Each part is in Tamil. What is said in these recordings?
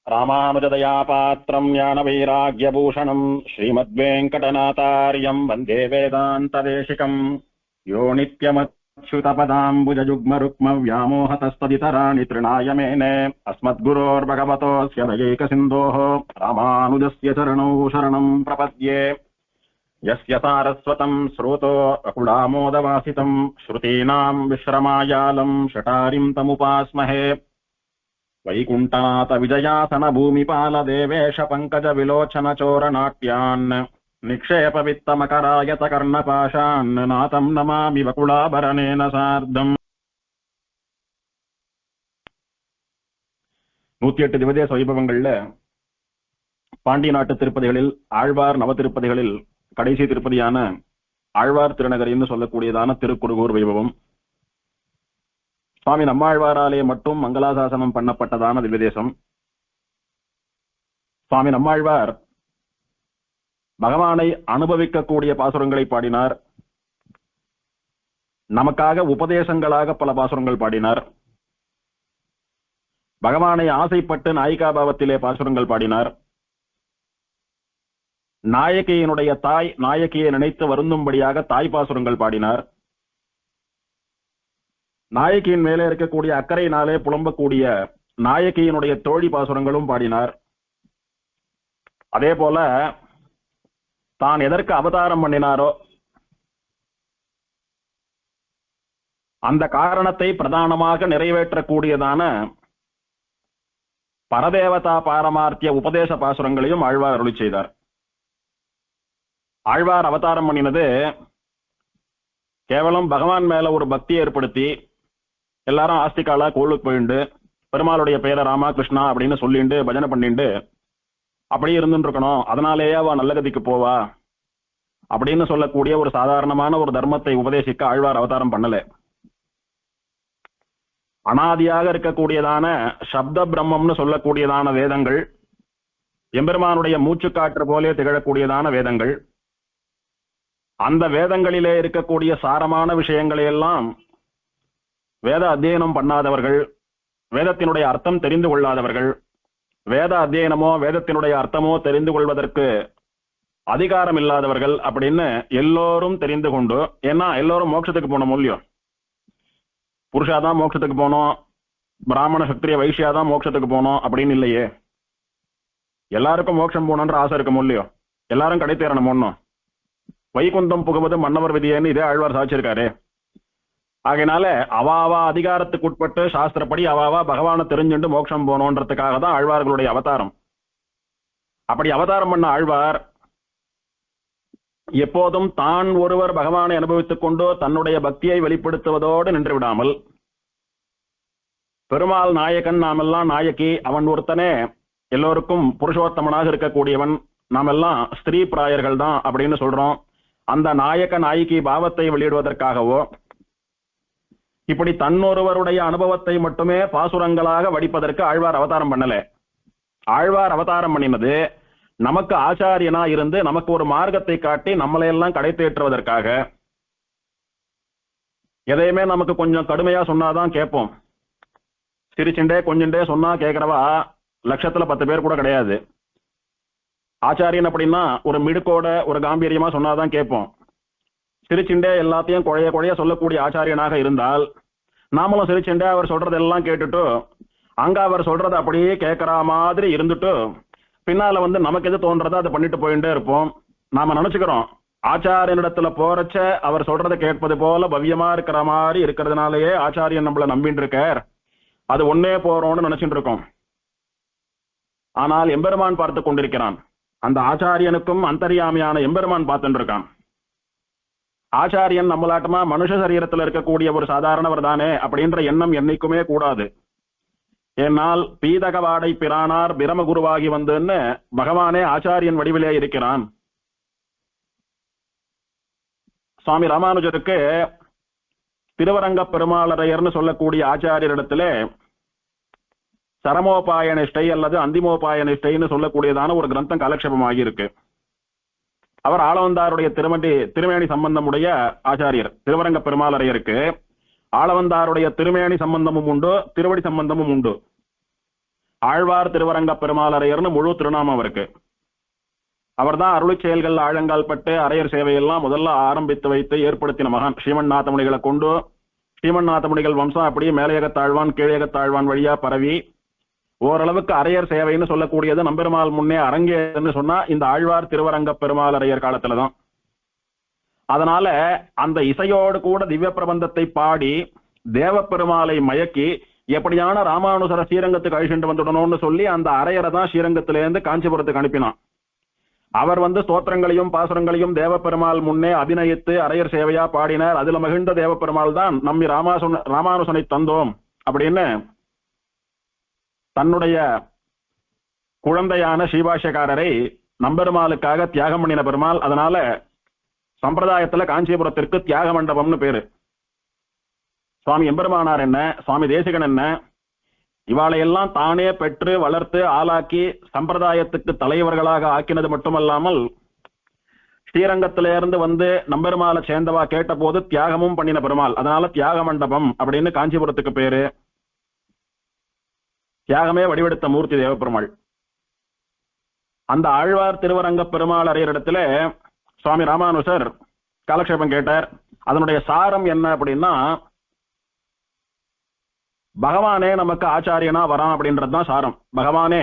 ராமானுஜதயாபாத்திரம் ஞானவைராக்யபூஷணம் ஸ்ரீமத்வேங்கடநாதார்யம் வந்தே வேதாந்ததேசிகம். யோ நித்யமச்சுதபதாம்புஜயுக்மருக்மவ்யாமோஹதஸ்ததிதராணி த்ரிணாய மேனே அஸ்மத்குரோர்பகவதோஸ்ய தயைகசிந்தோः ராமானுஜஸ்ய சரணௌ சரணம் பிரபத்யே. யஸ்ய சாரஸ்வதம் ஸ்ரோதோ அகுலாமோதவாசிதம் ஸ்ருதீனாம் விஸ்ரமாயாலம் ஷட்டாரிம் தமுபாஸ்மஹே. வைகுண்டநாத விஜயாசன பூமிபால தேவேஷ பங்கஜ விலோச்சன சோரநாட்யான் நிக்ஷேப வித்தமகராயத கர்ணபாஷான் நாதம் நமாமி வகுலாபரணேன சார்த்தம். 108 திவதேச வைபவங்கள்ல பாண்டி நாட்டு திருப்பதிகளில் ஆழ்வார் நவ திருப்பதிகளில் கடைசி திருப்பதியான ஆழ்வார் திருநகர் என்று சொல்லக்கூடியதான திருக்குறுகூர் வைபவம். சுவாமி நம்மாழ்வாராலே மட்டும் மங்களாசாசனம் பண்ணப்பட்டதான திவ்யதேசம். சுவாமி நம்மாழ்வார் பகவானை அனுபவிக்கக்கூடிய பாசுரங்களை பாடினார். நமக்காக உபதேசங்களாக பல பாசுரங்கள் பாடினார். பகவானை ஆசைப்பட்டு நாயிகா பாவத்திலே பாசுரங்கள் பாடினார். நாயகியினுடைய தாய் நாயகியை நினைத்து வருந்தும்படியாக தாய் பாசுரங்கள் பாடினார். நாயகியின் மேலே இருக்கக்கூடிய அக்கறையினாலே புலம்பக்கூடிய நாயகியினுடைய தோழி பாசுரங்களும் பாடினார். அதே போல தான் எதற்கு அவதாரம் பண்ணினாரோ அந்த காரணத்தை பிரதானமாக நிறைவேற்றக்கூடியதான பரதேவதா பாரமார்த்திய உபதேச பாசுரங்களையும் ஆழ்வார் அருளி செய்தார். ஆழ்வார் அவதாரம் பண்ணினது கேவலம் பகவான் மேல ஒரு பக்தியை ஏற்படுத்தி எல்லாரும் ஆஸ்திகாலா கோளுக்கு போயிண்டு பெருமாளுடைய பேரை ராமா கிருஷ்ணா அப்படின்னு சொல்லிண்டு பஜனை பண்ணிண்டு அப்படியே இருந்துட்டு இருக்கணும், அதனாலேயே அவ நல்ல கதிக்கு போவா அப்படின்னு சொல்லக்கூடிய ஒரு சாதாரணமான ஒரு தர்மத்தை உபதேசிக்க ஆழ்வார் அவதாரம் பண்ணல. அனாதியாக இருக்கக்கூடியதான சப்த பிரம்மம்னு சொல்லக்கூடியதான வேதங்கள், எம்பெருமானுடைய மூச்சுக்காற்று போலே திகழக்கூடியதான வேதங்கள், அந்த வேதங்களிலே இருக்கக்கூடிய சாரமான விஷயங்களை எல்லாம் வேத அத்தியனம் பண்ணாதவர்கள், வேதத்தினுடைய அர்த்தம் தெரிந்து கொள்ளாதவர்கள், வேத அத்தியனமோ வேதத்தினுடைய அர்த்தமோ தெரிந்து கொள்வதற்கு அதிகாரம் இல்லாதவர்கள் அப்படின்னு எல்லோரும் தெரிந்து கொண்டு, ஏன்னா எல்லோரும் மோட்சத்துக்கு போனோம் இல்லையோ, புருஷாதான் மோட்சத்துக்கு போனோம், பிராமண சத்திரிய வைசியாதான் மோட்சத்துக்கு போனோம் அப்படின்னு இல்லையே, எல்லாருக்கும் மோட்சம் போனோன்ற ஆசை இருக்கும் இல்லையோ, எல்லாரும் கடை தேரணும் ஒன்னும், வைகுந்தம் புகுவது மன்னவர் விதியேன்னு இதே ஆழ்வார் சாதிச்சிருக்காரு. ஆகையினால அவாவா அதிகாரத்துக்கு உட்பட்டு சாஸ்திரப்படி அவாவா பகவானை தெரிஞ்சுண்டு மோட்சம் போனோன்றதுக்காக தான் ஆழ்வார்களுடைய அவதாரம். அப்படி அவதாரம் பண்ண ஆழ்வார் எப்போதும் தான் ஒருவர் பகவானை அனுபவித்துக் கொண்டு தன்னுடைய பக்தியை வெளிப்படுத்துவதோடு நின்று விடாமல், பெருமாள் நாயகன், நாமெல்லாம் நாயகி, அவன் ஒருத்தனே எல்லோருக்கும் புருஷோத்தமனாக இருக்கக்கூடியவன், நாமெல்லாம் ஸ்திரீ பிராயர்கள் தான் அப்படின்னு சொல்றோம், அந்த நாயக நாயகி பாவத்தை வெளியிடுவதற்காகவோ இப்படி தன்னொருவருடைய அனுபவத்தை மட்டுமே பாசுரங்களாக வடிப்பதற்கு ஆழ்வார் அவதாரம் பண்ணல. ஆழ்வார் அவதாரம் பண்ணினது நமக்கு ஆச்சாரியனா இருந்து நமக்கு ஒரு மார்க்கத்தை காட்டி நம்மளையெல்லாம் கடை தேற்றுவதற்காக. எதையுமே நமக்கு கொஞ்சம் கடுமையா சொன்னாதான் கேட்போம். சிரிச்சுண்டே கொஞ்சண்டே சொன்னா கேட்கிறவா லட்சத்துல 10 பேர் கூட கிடையாது. ஆச்சாரியன் அப்படின்னா ஒரு மிடுக்கோட ஒரு காம்பீரியமா சொன்னாதான் கேட்போம். சிரிச்சுண்டே எல்லாத்தையும் குழைய குழைய சொல்லக்கூடிய ஆச்சாரியனாக இருந்தால் நாமளும் சிரிச்சுண்டே அவர் சொல்றதெல்லாம் கேட்டுட்டு அங்க அவர் சொல்றதை அப்படியே கேட்கற மாதிரி இருந்துட்டு பின்னால நமக்கு எது தோன்றதோ அதை பண்ணிட்டு போயிட்டே இருப்போம். நாம நினைச்சுக்கிறோம் ஆச்சாரியனிடத்துல போறச்ச அவர் சொல்றதை கேட்பது போல பவ்யமா இருக்கிற மாதிரி இருக்கிறதுனாலயே ஆச்சாரியன் நம்மள நம்பிட்டு இருக்கார், அது ஒன்னே போறோம்னு நினைச்சுட்டு இருக்கோம். ஆனால் எம்பெருமான் பார்த்து கொண்டிருக்கிறான். அந்த ஆச்சாரியனுக்கும் அந்தர்யாமியான எம்பெருமான் பார்த்துட்டு இருக்கான். ஆச்சாரியன் நம்மளாட்டமா மனுஷ சரீரத்தில் இருக்கக்கூடிய ஒரு சாதாரணவர் தானே அப்படின்ற எண்ணம் என்னைக்குமே கூடாது. ஏனால் பீதகவாடை பிரானார் பிரமகுருவாகி வந்துன்னு பகவானே ஆச்சாரியன் வடிவிலே இருக்கிறான். சுவாமி ராமானுஜருக்கு திருவரங்க பெருமாளரையர்னு சொல்லக்கூடிய ஆச்சாரியரிடத்திலே சரமோபாய நிஷ்டை அல்லது அந்திமோபாய நிஷ்டைன்னு சொல்லக்கூடியதான ஒரு கிரந்தம் காலக்ஷேபமாகி இருக்கு. அவர் ஆளவந்தாருடைய திருமேனி சம்பந்தமுடைய ஆச்சாரியர். திருவரங்க பெருமாளரையருக்கு ஆளவந்தாருடைய திருமேனி சம்பந்தமும் உண்டு, திருவடி சம்பந்தமும் உண்டு. ஆழ்வார் திருவரங்க பெருமாளரையர்னு முழு திருநாமம் அவருக்கு. அவர் தான் அருளி செயல்கள் ஆழங்கால் பட்டு அரையர் சேவையெல்லாம் முதல்ல ஆரம்பித்து வைத்து ஏற்படுத்தின மகான். ஸ்ரீமன் முனிகளை கொண்டு ஸ்ரீமன் முனிகள் வம்சம் அப்படியே மேலையகத்தாழ்வான் கீழையகத்தாழ்வான் வழியா பரவி ஓரளவுக்கு அரையர் சேவைன்னு சொல்லக்கூடியது நம்பெருமாள் முன்னே அரங்கேன்னு சொன்னா இந்த ஆழ்வார் திருவரங்க பெருமாளரையர் காலத்துலதான். அதனால அந்த இசையோடு கூட திவ்ய பிரபந்தத்தை பாடி தேவ பெருமாளை மயக்கி எப்படியான ராமானுசர ஸ்ரீரங்கத்துக்கு அழிச்சுட்டு வந்துடணும்னு சொல்லி அந்த அரையரை தான் ஸ்ரீரங்கத்திலேருந்து காஞ்சிபுரத்துக்கு அனுப்பினான். அவர் ஸ்தோத்திரங்களையும் பாசுரங்களையும் தேவ பெருமாள் முன்னே அபிநயித்து அரையர் சேவையா பாடினார். அதுல மகிழ்ந்த தேவ பெருமாள் தான் நம்மி ராமானுசனை தந்தோம் அப்படின்னு தன்னுடைய குழந்தையான ஸ்ரீபாஷ்யக்காரரை நம்பெருமாளுக்காக தியாகம் பண்ணின பெருமாள். அதனால சம்பிரதாயத்துல காஞ்சிபுரத்திற்கு தியாக மண்டபம்னு பேரு. சுவாமி எம்பெருமானார் என்ன, சுவாமி தேசிகன் என்ன, இவாளையெல்லாம் தானே பெற்று வளர்த்து ஆளாக்கி சம்பிரதாயத்துக்கு தலைவர்களாக ஆக்கினது மட்டுமல்லாமல் ஸ்ரீரங்கத்திலிருந்து நம்பெருமாளை சேர்ந்தவா கேட்ட போது தியாகமும் பண்ணின பெருமாள். அதனால தியாக மண்டபம் அப்படின்னு காஞ்சிபுரத்துக்கு பேரு. தியாகமே வடிவெடுத்த மூர்த்தி தேவப்பெருமாள். அந்த ஆழ்வார் திருவரங்க பெருமாள் அரையரிடத்துல சுவாமி ராமானுசர் காலக்ஷேபம் கேட்டார். அதனுடைய சாரம் என்ன அப்படின்னா, பகவானே நமக்கு ஆச்சாரியனா வரான் அப்படின்றதுதான் சாரம். பகவானே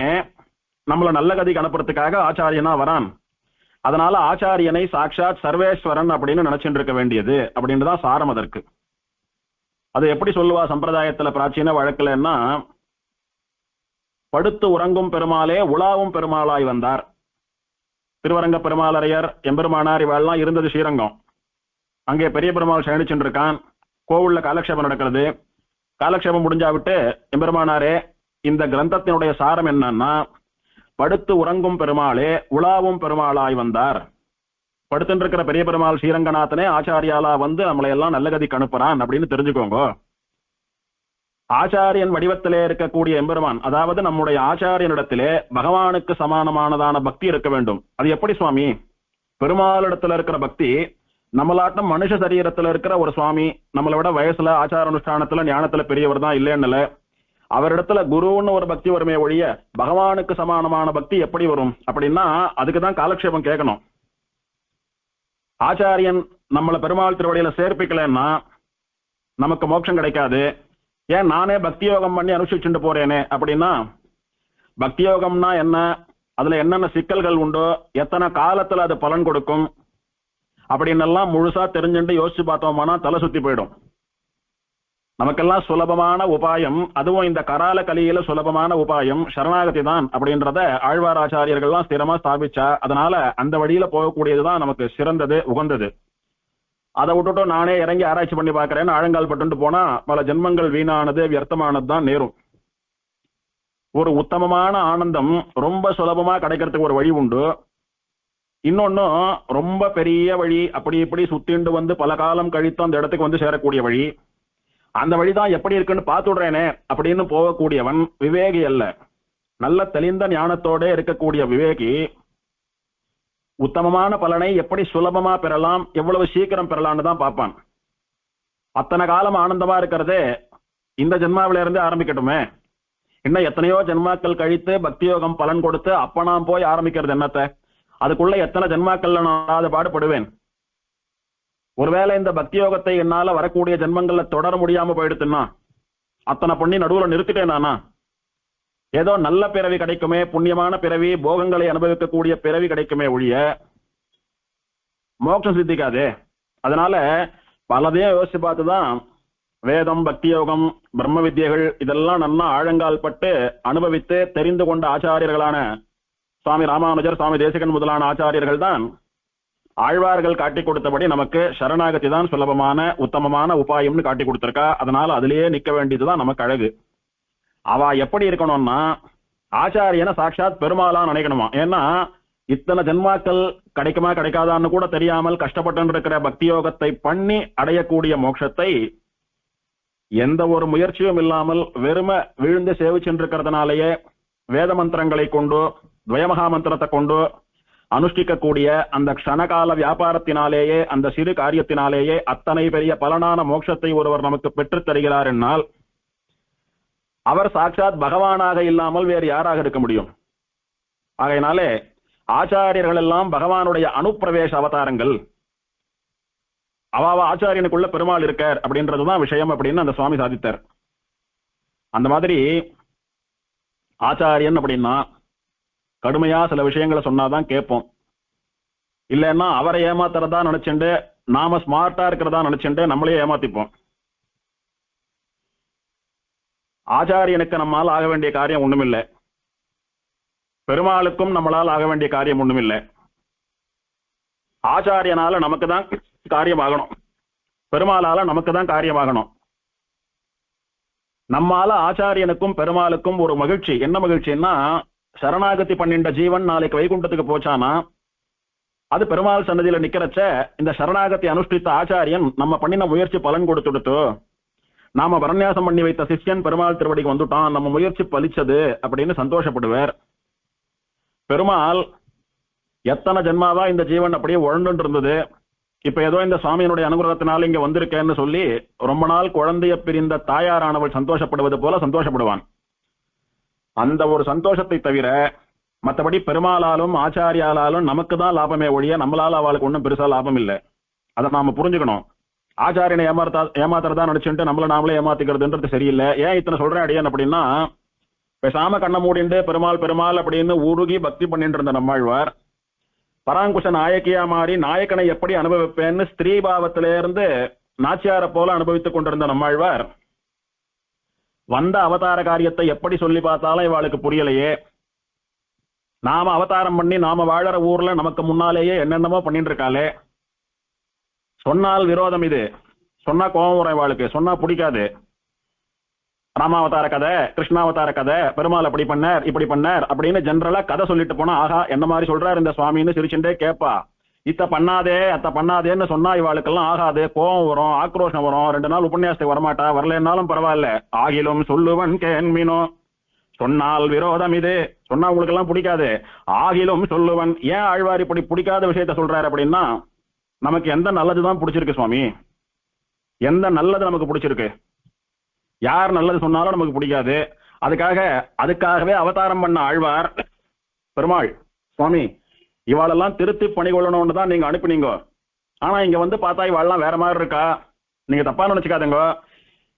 நம்மள நல்ல கதிக்கு அனுப்புறதுக்காக ஆச்சாரியனா வரான். அதனால ஆச்சாரியனை சாட்சாத் சர்வேஸ்வரன் அப்படின்னு நினைச்சுட்டு இருக்க வேண்டியது அப்படின்னு தான் சாரம். அதற்கு அது எப்படி சொல்லுவா சம்பிரதாயத்துல பிராச்சீன வழக்குலன்னா, படுத்து உறங்கும் பெருமாளே உலாவும் பெருமாளாய் வந்தார். திருவரங்க பெருமாளரையர் எம்பெருமானார் இவெல்லாம் இருந்தது ஸ்ரீரங்கம். அங்கே பெரிய பெருமாள் சயனிச்சுட்டு இருக்கான். கோவில்ல காலக்ஷேபம் நடக்கிறது. காலக்ஷேபம் முடிஞ்சாவிட்டு எம்பெருமானாரே இந்த கிரந்தத்தினுடைய சாரம் என்னன்னா, படுத்து உறங்கும் பெருமாளே உலாவும் பெருமாளாய் வந்தார். படுத்துட்டு இருக்கிற பெரிய பெருமாள் ஸ்ரீரங்கநாதனே ஆச்சாரியாலா நம்மளை எல்லாம் நல்ல கதிக்கு அனுப்புறான் அப்படின்னு தெரிஞ்சுக்கோங்க. ஆச்சாரியன் வடிவத்திலே இருக்கக்கூடிய எம்பெருமான், அதாவது நம்முடைய ஆச்சாரியனிடத்திலே பகவானுக்கு சமானமானதான பக்தி இருக்க வேண்டும். அது எப்படி சுவாமி? பெருமாளிடத்துல இருக்கிற பக்தி நம்மளாட்டம் மனுஷ சரீரத்துல இருக்கிற ஒரு சுவாமி, நம்மளை விட வயசுல ஆச்சார அனுஷ்டானத்துல ஞானத்துல பெரியவர் தான் இல்லைன்னு அவரிடத்துல குருன்னு ஒரு பக்தி வருமே ஒழிய பகவானுக்கு சமானமான பக்தி எப்படி வரும் அப்படின்னா, அதுக்குதான் காலக்ஷேபம் கேட்கணும். ஆச்சாரியன் நம்மளை பெருமாள் திருவடியில சேர்ப்பிக்கலன்னா நமக்கு மோட்சம் கிடைக்காது. ஏன் நானே பக்தி யோகம் பண்ணி அனுஷ்டிச்சுட்டு போறேனே அப்படின்னா, பக்தி யோகம்னா என்ன, அதுல என்னென்ன சிக்கல்கள் உண்டோ, எத்தனை காலத்துல அது பலன் கொடுக்கும் அப்படின்னு எல்லாம் முழுசா தெரிஞ்சுட்டு யோசிச்சு பார்த்தோம்னா தலை சுத்தி போயிடும். நமக்கெல்லாம் சுலபமான உபாயம், அதுவும் இந்த கரால கலியில சுலபமான உபாயம் சரணாகதி தான் அப்படின்றத ஆழ்வார் ஆச்சாரியர்கள்லாம் ஸ்திரமா ஸ்தாபிச்சா. அதனால அந்த வழியில போகக்கூடியதுதான் நமக்கு சிறந்தது, உகந்தது. அதை விட்டுட்டு நானே இறங்கி ஆராய்ச்சி பண்ணி பார்க்கறேன்னு ஆழங்கால் பட்டு போனா பல ஜென்மங்கள் வீணானது, வியர்த்தமானது தான் நேரும். ஒரு உத்தமமான ஆனந்தம் ரொம்ப சுலபமா கிடைக்கிறதுக்கு ஒரு வழி உண்டு. இன்னொன்னும் ரொம்ப பெரிய வழி, அப்படி இப்படி சுத்திண்டு பல காலம் கழித்து அந்த இடத்துக்கு சேரக்கூடிய வழி. அந்த வழிதான் எப்படி இருக்குன்னு பார்த்துடுறேனே அப்படின்னு போகக்கூடியவன் விவேகி அல்ல. நல்ல தெளிந்த ஞானத்தோட இருக்கக்கூடிய விவேகி உத்தமமான பலனை எப்படி சுலபமா பெறலாம், எவ்வளவு சீக்கிரம் பெறலாம்னு தான் பார்ப்பான். அத்தனை காலம் ஆனந்தமா இருக்கிறதே இந்த ஜென்மாவில இருந்து ஆரம்பிக்கட்டுமே. இன்னும் எத்தனையோ ஜென்மாக்கள் கழித்து பக்தி யோகம் பலன் கொடுத்து அப்ப நான் போய் ஆரம்பிக்கிறது என்னத்தை? அதுக்குள்ள எத்தனை ஜென்மாக்கள்ல நான் பாடுபடுவேன். ஒருவேளை இந்த பக்தி யோகத்தை என்னால வரக்கூடிய ஜென்மங்கள்ல தொடர முடியாம போயிடுத்துன்னா அத்தனை பண்ணி நடுவுல நிறுத்திட்டேனானா? ஏதோ நல்ல பிறவி கிடைக்குமே, புண்ணியமான பிறவி, போகங்களை அனுபவிக்கக்கூடிய பிறவி கிடைக்குமே ஒழிய மோட்சம் சித்திக்காதே. அதனால பலதையும் யோசிச்சு பார்த்துதான் வேதம், பக்தி யோகம், பிரம்ம வித்யைகள் இதெல்லாம் நல்லா ஆழங்கால் பட்டு அனுபவித்து தெரிந்து கொண்ட ஆச்சாரியர்களான சுவாமி ராமானுஜர், சுவாமி தேசிகன் முதலான ஆச்சாரியர்கள் தான் ஆழ்வார்கள் காட்டி கொடுத்தபடி நமக்கு சரணாகதி தான் சுலபமான உத்தமமான உபாயம்னு காட்டி கொடுத்திருக்கா. அதனால அதுலயே நிக்க வேண்டியதுதான் நமக்கு அழகு. அவ எப்படி இருக்கணும்னா ஆச்சாரியனை சாட்சாத் பெருமாளா நினைக்கணுமா. ஏன்னா இத்தனை ஜென்மாக்கள் கிடைக்குமா கிடைக்காதான்னு கூட தெரியாமல் கஷ்டப்பட்டு இருக்கிற பக்தி யோகத்தை பண்ணி அடையக்கூடிய மோட்சத்தை எந்த ஒரு முயற்சியும் இல்லாமல் வெறுமை விழுந்து சேவிச்சுருக்கிறதுனாலேயே வேத மந்திரங்களை கொண்டு துவயமகா மந்திரத்தை கொண்டு அனுஷ்டிக்கக்கூடிய அந்த க்ஷணகால வியாபாரத்தினாலேயே, அந்த சிறு காரியத்தினாலேயே அத்தனை பெரிய பலனான மோட்சத்தை ஒருவர் நமக்கு பெற்றுத் தருகிறார் என்னால் அவர் சாட்சாத் பகவானாக இல்லாமல் வேறு யாராக இருக்க முடியும்? ஆகையினாலே ஆச்சாரியர்கள் எல்லாம் பகவானுடைய அனுப்பிரவேச அவதாரங்கள். அவாவ ஆச்சாரியனுக்குள்ள பெருமாள் இருக்கார் அப்படின்றதுதான் விஷயம் அப்படின்னு அந்த சுவாமி சாதித்தார். அந்த மாதிரி ஆச்சாரியன் அப்படின்னா கடுமையா சில விஷயங்களை சொன்னாதான் கேட்போம். இல்லைன்னா அவரை ஏமாத்துறதா நினைச்சுட்டு நாம ஸ்மார்ட்டா இருக்கிறதா நினைச்சுட்டு நம்மளே ஏமாத்திப்போம். ஆச்சாரியனுக்கு நம்மால் ஆக வேண்டிய காரியம் ஒண்ணுமில்லை, பெருமாளுக்கும் நம்மளால் ஆக வேண்டிய காரியம் ஒண்ணுமில்லை. ஆச்சாரியனால நமக்கு தான் காரியமாகணும், பெருமாளால நமக்கு தான் காரியமாகணும். நம்மால ஆச்சாரியனுக்கும் பெருமாளுக்கும் ஒரு மகிழ்ச்சி. என்ன மகிழ்ச்சின்னா, சரணாகதி பண்ணின்ற ஜீவன் நாளைக்கு வைகுண்டத்துக்கு போச்சானா அது பெருமாள் சன்னதியில நிக்கிறச்ச இந்த சரணாகதி அனுஷ்டித்த ஆச்சாரியன் நம்ம பண்ணின முயற்சி பலன் கொடுத்துடுத்து, நாம பரநியாசம் பண்ணி வைத்த சிஷ்யன் பெருமாள் திருவடிக்கு வந்துட்டான், நம்ம முயற்சி பலிச்சது அப்படின்னு சந்தோஷப்படுவார். பெருமாள் எத்தனை ஜென்மாவா இந்த ஜீவன் அப்படியே உழண்டு இருந்தது, இப்ப ஏதோ இந்த சுவாமியினுடைய அனுகிரகத்தினால இங்க வந்திருக்கேன்னு சொல்லி ரொம்ப நாள் குழந்தைய பிரிந்த தாயாரானவள் சந்தோஷப்படுவது போல சந்தோஷப்படுவான். அந்த ஒரு சந்தோஷத்தை தவிர மற்றபடி பெருமாளாலும் ஆச்சாரியாலும் நமக்கு தான் லாபமே ஒழிய நம்மளால அவளுக்கு ஒன்றும் பெருசா லாபம் இல்லை. அதை நாம புரிஞ்சுக்கணும். ஆச்சாரியனை ஏமாத்துறதா நினைச்சுட்டு நம்மள நாமளே ஏமாத்திக்கிறதுன்றது சரியில்லை. ஏன் இத்தனை சொல்றேன் அடியன் அப்படின்னா, பேசாம கண்ணை மூடிண்டு பெருமாள் பெருமாள் அப்படின்னு ஊருகி பக்தி பண்ணிட்டு இருந்த நம்மாழ்வார் பராங்குஷ நாயகியா மாறி நாயக்கனை எப்படி அனுபவிப்பேன்னு ஸ்திரீ பாவத்திலிருந்து நாச்சியாரை போல அனுபவித்துக் கொண்டிருந்த நம்மாழ்வார் வந்த அவதார காரியத்தை எப்படி சொல்லி பார்த்தாலும் இவாளுக்கு புரியலையே. நாம அவதாரம் பண்ணி நாம வாழற ஊர்ல நமக்கு முன்னாலேயே என்னென்னமோ பண்ணிட்டு இருக்காளே. சொன்னால் விரோதம், இது சொன்னா கோபம் வரும் இவாளுக்கு, சொன்னா பிடிக்காது. ராமாவதார கதை, கிருஷ்ணாவதார கதை, பெருமாள் அப்படி பண்ணார் இப்படி பண்ணார் அப்படின்னு ஜெனரலா கதை சொல்லிட்டு போனா, ஆஹா என்ன மாதிரி சொல்றாரு இந்த சுவாமின்னு சிரிச்சுட்டே கேட்பா. இத்த பண்ணாதே அத்த பண்ணாதேன்னு சொன்னா இவாளுக்கெல்லாம் ஆகாது, கோபம் வரும், ஆக்ரோஷம் வரும். 2 நாள் உபன்யாசத்துக்கு வரமாட்டா, வரலன்னாலும் பரவாயில்ல. ஆகிலும் சொல்லுவன் கேன்மினோ, சொன்னால் விரோதம், இது சொன்னா உங்களுக்கு எல்லாம் பிடிக்காது. ஆகிலும் சொல்லுவன். ஏன் ஆழ்வார் இப்படி பிடிக்காத விஷயத்த சொல்றாரு அப்படின்னா, நமக்கு எந்த நல்லதுதான் பிடிச்சிருக்கு சுவாமி, எந்த நல்லது நமக்கு பிடிச்சிருக்கு. யார் நல்லது சொன்னாலும் நமக்கு பிடிக்காது. அதுக்காகவே அவதாரம் பண்ண ஆழ்வார் பெருமாள் சுவாமி இவாளெல்லாம் திருத்தி பணிகொள்ளணும்னு தான் நீங்க அனுப்பினீங்க. ஆனா இங்க வந்து பார்த்தா இவாளெல்லாம் வேற மாதிரி இருக்கா, நீங்க தப்பா நினைச்சுக்காதீங்க,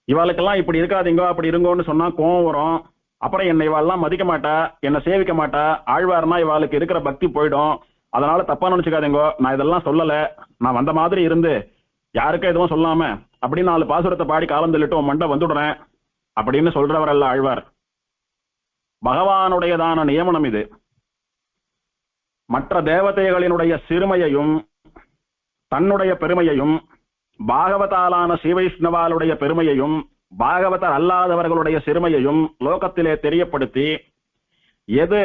இவாளுக்கெல்லாம் இப்படி இருக்காதீங்க அப்படி இருங்கன்னு சொன்னா கோவம் வரும். அப்புறம் என்னை இவாளெல்லாம் மதிக்க மாட்டா, என்னை சேவிக்க மாட்டா, ஆழ்வார்னா இவாளுக்கு இருக்கிற பக்தி போயிடும். அதனால தப்பா நினைச்சுக்காதீங்க, நான் இதெல்லாம் சொல்லல, நான் வந்த மாதிரி இருந்து யாருக்கும் எதுவும் சொல்லாம அப்படி 4 பாசுரத்தை பாடி காலம் தள்ளிட்டு மண்டை வந்துடுறேன் அப்படின்னு சொல்றவரல்ல ஆழ்வார். பகவானுடையதான நியமனம் இது. மற்ற தேவதைகளினுடைய சிறுமையையும் தன்னுடைய பெருமையையும் பாகவதாலான ஸ்ரீவைஷ்ணவாளுடைய பெருமையையும் பாகவதர் அல்லாதவர்களுடைய சிறுமையையும் லோகத்திலே தெரியப்படுத்தி எது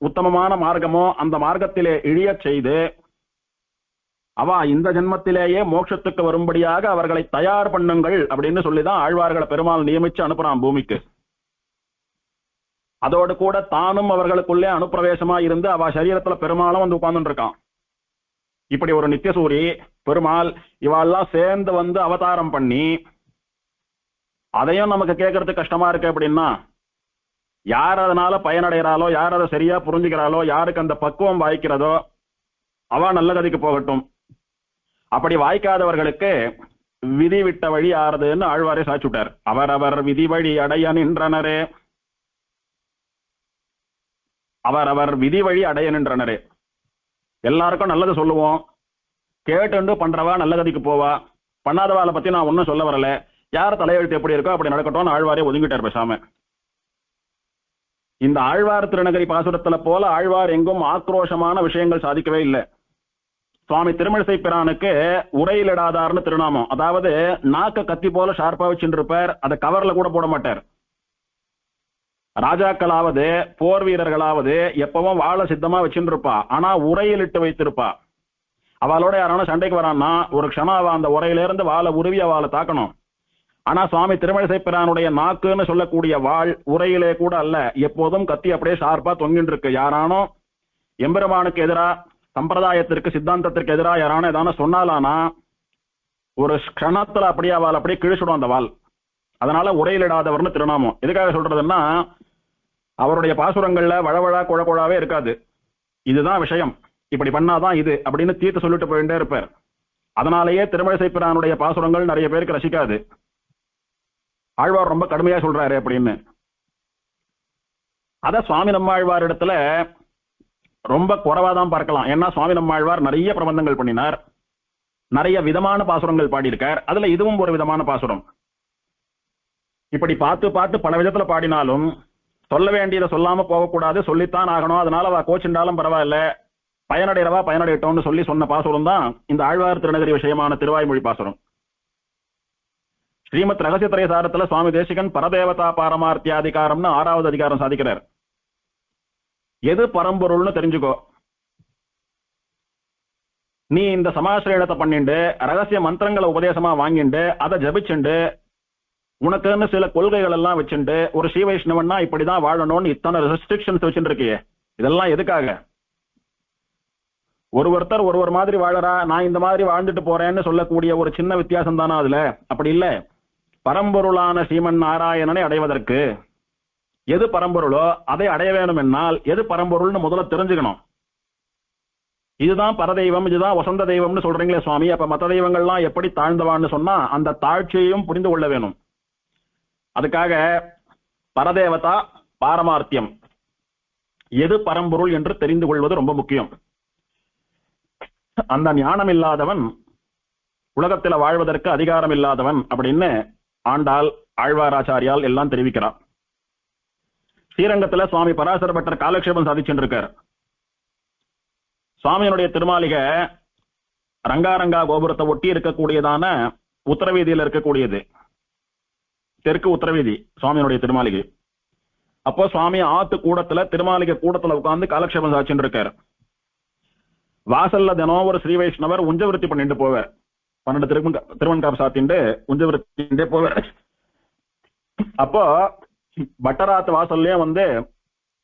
உத்தமமான மார்க்கமோ அந்த மார்க்கத்திலே இழியச் செய்து அவ இந்த ஜென்மத்திலேயே மோட்சத்துக்கு வரும்படியாக அவர்களை தயார் பண்ணுங்கள் அப்படின்னு சொல்லிதான் ஆழ்வார்களை பெருமாள் நியமிச்சு அனுப்புறான் பூமிக்கு. அதோடு கூட தானும் அவர்களுக்குள்ளே அனுப்பிரவேசமா இருந்து அவ சரீரத்துல பெருமாளும் வந்து உட்கார்ந்துட்டு இருக்கான். இப்படி ஒரு நித்தியசூரி பெருமாள் இவாள்லாம் சேர்ந்து வந்து அவதாரம் பண்ணி அதையும் நமக்கு கேட்கறதுக்கு கஷ்டமா இருக்கு. அப்படின்னா யார் அதனால பயனடைகிறாளோ, யார் அதை சரியா புரிஞ்சுக்கிறாளோ, யாருக்கு அந்த பக்குவம் வாய்க்கிறதோ அவ நல்ல கதிக்கு போகட்டும். அப்படி வாய்க்காதவர்களுக்கு விதி விட்ட வழி ஆறுதுன்னு ஆழ்வாரே சாச்சுட்டார். அவரவர் விதி வழி அடைய நின்றனரே, அவரவர் விதி வழி அடைய நின்றனரே. எல்லாருக்கும் நல்லது சொல்லுவோம், கேட்டு பண்றவா நல்ல கதிக்கு போவா, பண்ணாதவாளை பத்தி நான் ஒன்னும் சொல்ல வரல, யார் தலையெழுத்து எப்படி இருக்கோ அப்படி நடக்கட்டும் ஆழ்வாரே ஒதுங்கிட்டார் பேசாம. இந்த ஆழ்வார் திருநகரி பாசுரத்துல போல ஆழ்வார் எங்கும் ஆக்ரோஷமான விஷயங்கள் சாதிக்கவே இல்லை. சுவாமி திருமழிசை பிரானுக்கு உரையிலிடாதார்னு திருநாமம். அதாவது நாக்க கத்தி போல ஷார்ப்பா வச்சுட்டு இருப்பார், அதை கவர்ல கூட போட மாட்டார். ராஜாக்களாவது போர் வீரர்களாவது எப்பவும் வாழை சித்தமா வச்சுட்டு இருப்பா, ஆனா உரையிலிட்டு வைத்திருப்பா. அவளோட யாரான சண்டைக்கு வரான்னா ஒரு க்ஷணம் அவ அந்த உரையிலிருந்து வாழை உருவி அவளை தாக்கணும். ஆனா சுவாமி திருமழிசை பிரானுடைய நாக்குன்னு சொல்லக்கூடிய வாழ் உரையிலே கூட அல்ல, எப்போதும் கத்தி அப்படியே ஷார்ப்பா தொங்கிட்டு இருக்கு. யாரானோ எம்பெருமானுக்கு எதிரா சம்பிரதாயத்திற்கு சித்தாந்தத்திற்கு எதிராக யாரான ஏதான சொன்னாலானா ஒரு க்ஷணத்துல அப்படியே அவள் அப்படியே கிழிச்சுடும் அந்த வாள். அதனால உரையிலிடாதவர்னு திருநாமம். எதுக்காக சொல்றதுன்னா அவருடைய பாசுரங்கள்ல வழவழா குழகுழாவே இருக்காது. இதுதான் விஷயம், இப்படி பண்ணாதான் இது அப்படின்னு தீர்த்து சொல்லிட்டு போயிட்டே இருப்பார். அதனாலேயே திருமழிசை பிரானுடைய பாசுரங்கள் நிறைய பேருக்கு ரசிக்காது. ஆழ்வார் ரொம்ப கடுமையா சொல்றாரு அப்படின்னு. அத சுவாமி நம்மாழ்வார் இடத்துல ரொம்ப குறைவாதான் பார்க்கலாம். ஏன்னா சுவாமி நம்மாழ்வார் நிறைய பிரபந்தங்கள் பண்ணினார், நிறைய விதமான பாசுரங்கள் பாடியிருக்கார். அதுல இதுவும் ஒரு விதமான பாசுரம். இப்படி பார்த்து பார்த்து பல விதத்துல பாடினாலும் சொல்ல வேண்டியதை சொல்லாம போகக்கூடாது, சொல்லித்தான் ஆகணும். அதனால அவ கோச்சுண்டாலும் பரவாயில்ல, பயனடைறவா பயனடையட்டோம்னு சொல்லி சொன்ன பாசுரம் தான் இந்த ஆழ்வார் திருநகரி விஷயமான திருவாய்மொழி பாசுரம். ஸ்ரீமத் ரகசிய திரைசாரத்துல சுவாமி தேசிகன் பரதேவதா பாரமார்த்தியாதிகாரம்னு 6வது அதிகாரம் சாதிக்கிறார். எது பரம்பொருள்னு தெரிஞ்சுக்கோ. நீ இந்த சமாசிரயணத்தை பண்ணிண்டு ரகசிய மந்திரங்களை உபதேசமா வாங்கிண்டு அதை ஜபிச்சுண்டு உனக்குன்னு சில கொள்கைகள் எல்லாம் வச்சுட்டு ஒரு ஸ்ரீ வைஷ்ணவன்னா இப்படிதான் வாழணும்னு இத்தனை ரெஸ்ட்ரிக்ஷன்ஸ் வச்சுட்டு இருக்கியே, இதெல்லாம் எதுக்காக? ஒருத்தர் ஒரு மாதிரி வாழறா, நான் இந்த மாதிரி வாழ்ந்துட்டு போறேன்னு சொல்லக்கூடிய ஒரு சின்ன வித்தியாசம் தானா அதுல? அப்படி இல்ல. பரம்பொருளான ஸ்ரீமன் நாராயணனை அடைவதற்கு எது பரம்பொருளோ அதை அடைய வேணும் என்னால் எது பரம்பொருள்னு முதல்ல தெரிஞ்சுக்கணும். இதுதான் பரதெய்வம், இதுதான் வசந்த தெய்வம்னு சொல்றீங்களே சுவாமி, அப்ப மற்ற தெய்வங்கள்லாம் எப்படி தாழ்ந்தவான்னு சொன்னா அந்த தாழ்ச்சியையும் புரிந்து கொள்ள வேணும். அதுக்காக பரதேவதா பாரமார்த்தியம், எது பரம்பொருள் என்று தெரிந்து கொள்வது ரொம்ப முக்கியம். அந்த ஞானம் இல்லாதவன் உலகத்தில் வாழ்வதற்கு அதிகாரம் இல்லாதவன் அப்படின்னு ஆண்டாள், ஆழ்வாராச்சாரியால் எல்லாம் தெரிவிக்கிறார். ஸ்ரீரங்கத்துல சுவாமி பராசர பட்டர் காலக்ஷேபம் சாதிச்சுருக்கார். சுவாமியினுடைய திருமாளிகை ரங்காரங்கா கோபுரத்தை ஒட்டி இருக்கக்கூடியதான உத்தரவீதியில் இருக்கக்கூடியது, தெற்கு உத்தரவீதி சுவாமியினுடைய திருமாளிகை. அப்போ சுவாமி ஆத்து கூடத்துல திருமாளிகை கூடத்துல உட்கார்ந்து காலக்ஷேபம் சாதிச்சுட்டு இருக்காரு. வாசல்ல தினம் ஒரு ஸ்ரீ வைஷ்ணவர் உஞ்சவிருத்தி பண்ணிட்டு போவார். 12 திருவன்காப்பு சாத்திண்டு உஞ்சவிருத்தி போவார். அப்போ பட்டராத்து வாசல்லே வந்து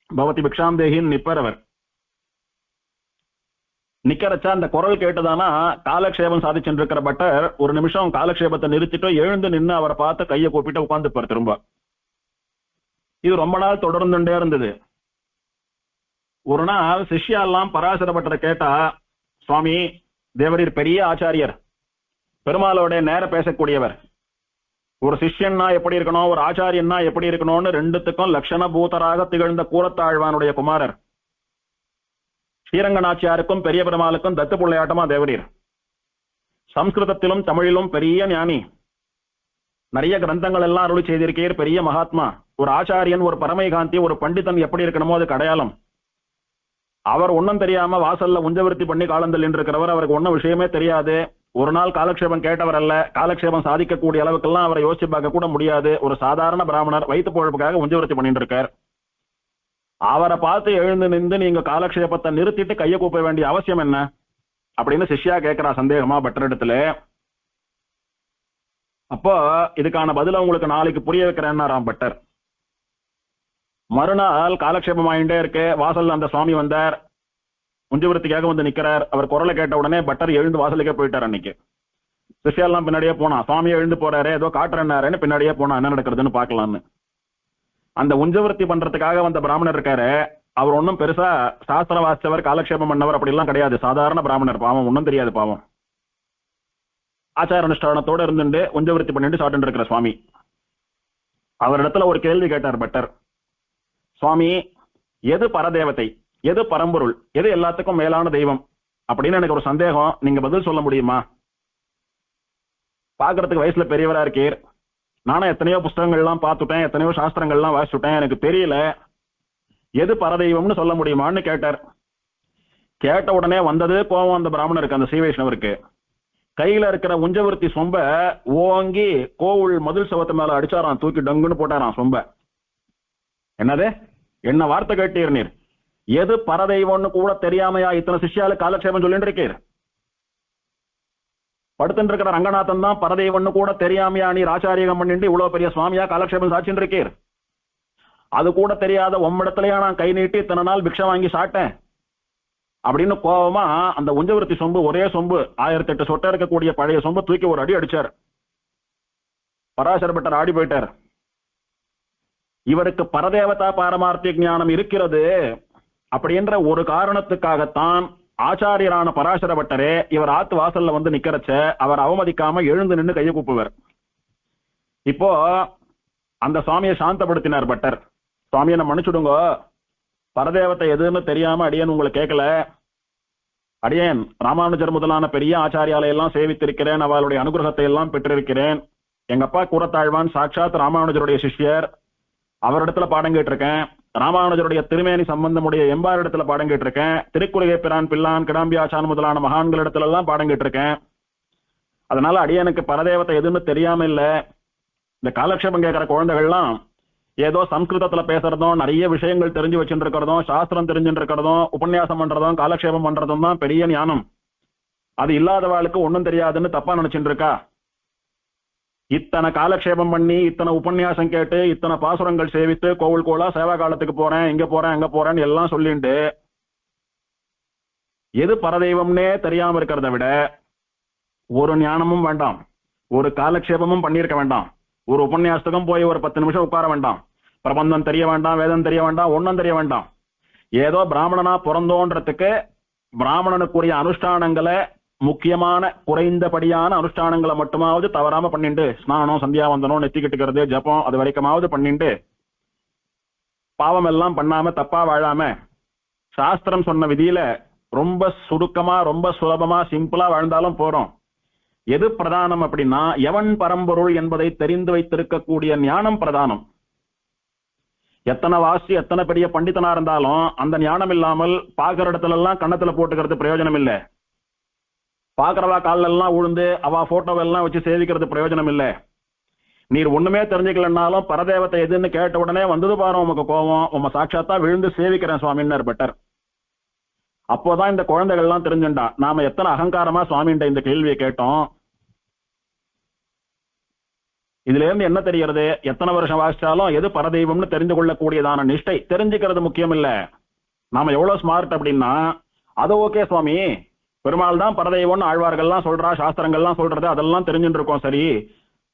பவதி பிக்ஷாம் தேகின்னு நிப்பர். அவர் நிக்கிறச்சா அந்த குரல் கேட்டுதானா காலக்ஷேபம் சாதிச்சுட்டு இருக்கிற பட்டர் ஒரு நிமிஷம் காலக்ஷேபத்தை நிறுத்திட்டு எழுந்து நின்று அவரை பார்த்து கையை கூப்பிட்டு உட்கார்ந்துப்பார் திரும்ப. இது ரொம்ப நாள் தொடர்ந்துட்டே இருந்தது. ஒரு நாள் சிஷ்யாலாம் பராசர பட்டரை கேட்டா, சுவாமி தேவரீர் பெரிய ஆச்சாரியர், பெருமாளோட நேர பேசக்கூடியவர், ஒரு சிஷ்யன்னா எப்படி இருக்கணும், ஒரு ஆச்சாரியன்னா எப்படி இருக்கணும்னு ரெண்டுத்துக்கும் லட்சண பூதராக திகழ்ந்த கூரத்தாழ்வானுடைய குமாரர். ஸ்ரீரங்கநாச்சியாருக்கும் பெரிய பெருமாளுக்கும் தத்து பிள்ளையாட்டமா தேவரீர். சம்ஸ்கிருதத்திலும் தமிழிலும் பெரிய ஞானி, நிறைய கிரந்தங்கள் எல்லாம் அருளி செய்திருக்கீர், பெரிய மகாத்மா. ஒரு ஆச்சாரியன், ஒரு பரமைகாந்தி, ஒரு பண்டிதன் எப்படி இருக்கணுமோ அதுக்கு அடையாளம். அவர் ஒன்னும் தெரியாம வாசல்ல உஞ்சவிருத்தி பண்ணி காலந்தல் இருக்கிறவர், அவருக்கு ஒன்னும் விஷயமே தெரியாது. ஒரு நாள் காலக்ஷேபம் கேட்டவர் அல்ல, காலக்ஷேபம் சாதிக்கக்கூடிய அளவுக்கெல்லாம் அவரை யோசிச்சு பார்க்க கூட முடியாது. ஒரு சாதாரண பிராமணர், வயிற்று பொழப்புக்காக உஞ்சவிருத்தி பண்ணிட்டு இருக்கார். அவரை பார்த்து எழுந்து நின்று நீங்க காலக்ஷேபத்தை நிறுத்திட்டு கையை கூப்ப வேண்டிய அவசியம் என்ன அப்படின்னு சிஷ்யா கேட்கிறா சந்தேகமா பட்டர் இடத்துல. அப்போ இதுக்கான பதில உங்களுக்கு நாளைக்கு புரிய வைக்கிறேன்னாராம் பட்டர். மறுநாள் காலக்ஷேபம் ஆயிட்டே இருக்கு. வாசல்ல அந்த சுவாமி வந்தார், உஞ்சவிருத்திக்காக வந்து நிக்கிறார். அவர் குரலை கேட்ட உடனே பட்டர் எழுந்து வாசலுக்கே போயிட்டார். அன்னைக்கு சிஷ்யாலாம் பின்னாடியே போனா, சுவாமியை எழுந்து போறாரு, ஏதோ காட்டுறேன்னாருன்னு பின்னாடியே போனா என்ன நடக்கிறதுன்னு பாக்கலாம்னு. அந்த உஞ்சவிருத்தி பண்றதுக்காக வந்த பிராமணர் இருக்காரு, அவர் ஒன்னும் பெருசா சாஸ்திர வாசிச்சவர் காலக்ஷேபம் பண்ணவர் அப்படி எல்லாம் கிடையாது. சாதாரண பிராமணர், பாவம் ஒன்னும் தெரியாது பாவம். ஆச்சார அனுஷ்டானத்தோட இருந்துட்டு உஞ்சவிருத்தி பண்ணிட்டு சாப்பிட்டு இருக்கிற சுவாமி அவரிடத்துல ஒரு கேள்வி கேட்டார் பட்டர். சுவாமி, எது பரதேவதை, எது பரம்பொருள், எது எல்லாத்துக்கும் மேலான தெய்வம் அப்படின்னு எனக்கு ஒரு சந்தேகம், நீங்க பதில் சொல்ல முடியுமா? பாக்குறதுக்கு வயசுல பெரியவரா இருக்கீர், நானும் எத்தனையோ புஸ்தகங்கள்லாம் பார்த்துட்டேன், எத்தனையோ சாஸ்திரங்கள்லாம் வாசிச்சுட்டேன், எனக்கு தெரியல, எது பரதெய்வம்னு சொல்ல முடியுமான்னு கேட்டார். கேட்ட உடனே வந்தது கோவம் அந்த பிராமணருக்கு, அந்த ஸ்ரீ வைஷ்ணவருக்கு. கையில இருக்கிற உஞ்சவர்த்தி சொம்ப ஓங்கி கோவில் மதில் சவத்து மேல அடிச்சாராம், தூக்கி டங்குன்னு போட்டாராம் சொம்ப. என்னது, என்ன வார்த்தை கேட்டீர் நீர்? எது பரதெய்வம்னு கூட தெரியாமையா இத்தனை சிஷ்யாலு காலக்ஷேபம் சொல்லிட்டு இருக்கீர்? படுத்துட்டு இருக்கிற ரங்கநாதன் தான் பரதெய்வம்னு கூட தெரியாமையா நீர் ஆச்சாரியம் பண்ணிட்டு இவ்வளவு பெரிய சுவாமியா காலக்ஷேபம் சாட்சின்னு இருக்கீர்? அது கூட தெரியாத உம்மிடத்திலேயே நான் கை நீட்டி இத்தனை நாள் பிக்ஷை வாங்கி சாட்டேன் அப்படின்னு கோபமா அந்த உஞ்சவர்த்தி சொம்பு, ஒரே சொம்பு 1008 சொட்டை இருக்கக்கூடிய பழைய சொம்பு தூக்கி ஒரு அடி அடிச்சார். பராசர பட்டர் ஆடி போயிட்டார். இவருக்கு பரதேவதா பாரமார்த்திய ஞானம் இருக்கிறது அப்படின்ற ஒரு காரணத்துக்காகத்தான் ஆச்சாரியரான பராசர பட்டரே இவர் ஆத்து வாசல்ல வந்து நிக்கிறச்ச அவர் அவமதிக்காம எழுந்து நின்று கையை கூப்புவர். இப்போ அந்த சுவாமியை சாந்தப்படுத்தினார் பட்டர். சுவாமியை நான் மன்னிச்சுடுங்க, பரதேவத்தை எதுன்னு தெரியாம அடியேன் உங்களை கேட்கல. அடியேன் ராமானுஜர் முதலான பெரிய ஆச்சாரியாலை எல்லாம் சேவித்திருக்கிறேன், அவளுடைய அனுகிரகத்தை எல்லாம் பெற்றிருக்கிறேன். எங்க அப்பா கூறத்தாழ்வான் சாட்சாத் ராமானுஜருடைய சிஷ்யர், அவரிடத்துல பாடம் கேட்டிருக்கேன். ராமானுஜருடைய திருமேனி சம்பந்தமுடைய எம்பாரிடத்துல பாடம் கேட்டிருக்கேன். திருக்குறுகை பிரான் பிள்ளான் கிடாம்பியாச்சான் முதலான மகான்கள் இடத்துல எல்லாம் பாடம் கேட்டிருக்கேன். அதனால அடியனுக்கு பரதேவத்தை எதுன்னு தெரியாம இல்ல. இந்த காலக்ஷேபம் கேட்கிற குழந்தைகள்லாம் ஏதோ சம்ஸ்கிருதத்துல பேசுறதும் நிறைய விஷயங்கள் தெரிஞ்சு வச்சுட்டு இருக்கிறதும் சாஸ்திரம் தெரிஞ்சுட்டு இருக்கிறதும் உபன்யாசம் பண்றதும் காலக்ஷேபம் பண்றதும் தான் பெரிய ஞானம். அது இல்லாதவாளுக்கு ஒன்னும் தெரியாதுன்னு தப்பா நினைச்சுட்டு இருக்கா. இத்தனை காலக்ஷேபம் பண்ணி இத்தனை உபன்யாசம் கேட்டு இத்தனை பாசுரங்கள் சேவித்து கோவில் கோலா சேவா காலத்துக்கு போறேன், இங்க போறேன் அங்க போறேன்னு எல்லாம் சொல்லிட்டு எது பரதெய்வம்னே தெரியாம இருக்கிறத விட ஒரு ஞானமும் வேண்டாம், ஒரு காலக்ஷேபமும் பண்ணியிருக்க வேண்டாம், ஒரு உபன்யாசத்துக்கும் போய் ஒரு 10 நிமிஷம் உட்கார வேண்டாம், பிரபந்தம் தெரிய வேண்டாம், வேதம் தெரிய வேண்டாம், ஒன்னும் தெரிய வேண்டாம். ஏதோ பிராமணனா பிறந்தோன்றதுக்கு பிராமணனுக்குரிய அனுஷ்டானங்களை முக்கியமான குறைந்தபடியான அனுஷ்டானங்களை மட்டுமாவது தவறாம பண்ணிட்டு ஸ்நானம் சந்தியாவந்தனம் நெத்தி கட்டுக்கிறது ஜபம் அது வரைக்குமாவது பண்ணிட்டு பாவம் எல்லாம் பண்ணாம தப்பா வாழாம சாஸ்திரம் சொன்ன விதியில ரொம்ப சுருக்கமா ரொம்ப சுலபமா சிம்பிளா வாழ்ந்தாலும் போறோம். எது பிரதானம் அப்படின்னா எவன் பரம்பொருள் என்பதை தெரிந்து வைத்திருக்கக்கூடிய ஞானம் பிரதானம். எத்தனை வாசி எத்தனை பெரிய பண்டிதனா இருந்தாலும் அந்த ஞானம் இல்லாமல் பாக்குற இடத்துல எல்லாம் கண்ணத்துல போட்டுக்கிறது பிரயோஜனம் இல்லை. பாக்குறவா காலில் எல்லாம் உழுந்து அவ போட்டோவெல்லாம் வச்சு சேவிக்கிறது பிரயோஜனம் இல்லை. நீர் ஒண்ணுமே தெரிஞ்சுக்கலன்னாலும் பரதேவத்தை எதுன்னு கேட்ட உடனே வந்தது பாரு உமக்கு கோபம், உம சாட்சாத்தா விழுந்து சேவிக்கிறேன் சுவாமின்னு பெட்டர். அப்போதான் இந்த குழந்தைகள் எல்லாம் தெரிஞ்சுண்டா நாம எத்தனை அகங்காரமா சுவாமின்ற இந்த கேள்வியை கேட்டோம். இதுல இருந்து என்ன தெரிகிறது, எத்தனை வருஷம் வாசிச்சாலும் எது பரதெய்வம்னு தெரிந்து கொள்ளக்கூடியதான நிஷ்டை தெரிஞ்சுக்கிறது முக்கியம் இல்ல. நாம எவ்வளவு ஸ்மார்ட் அப்படின்னா அது ஓகே சுவாமி பெருமாள் தான் பரதெய்வம்னு ஆழ்வார்கள்லாம் சொல்றா, சாஸ்திரங்கள்லாம் சொல்றது அதெல்லாம் தெரிஞ்சுட்டு இருக்கோம் சரி.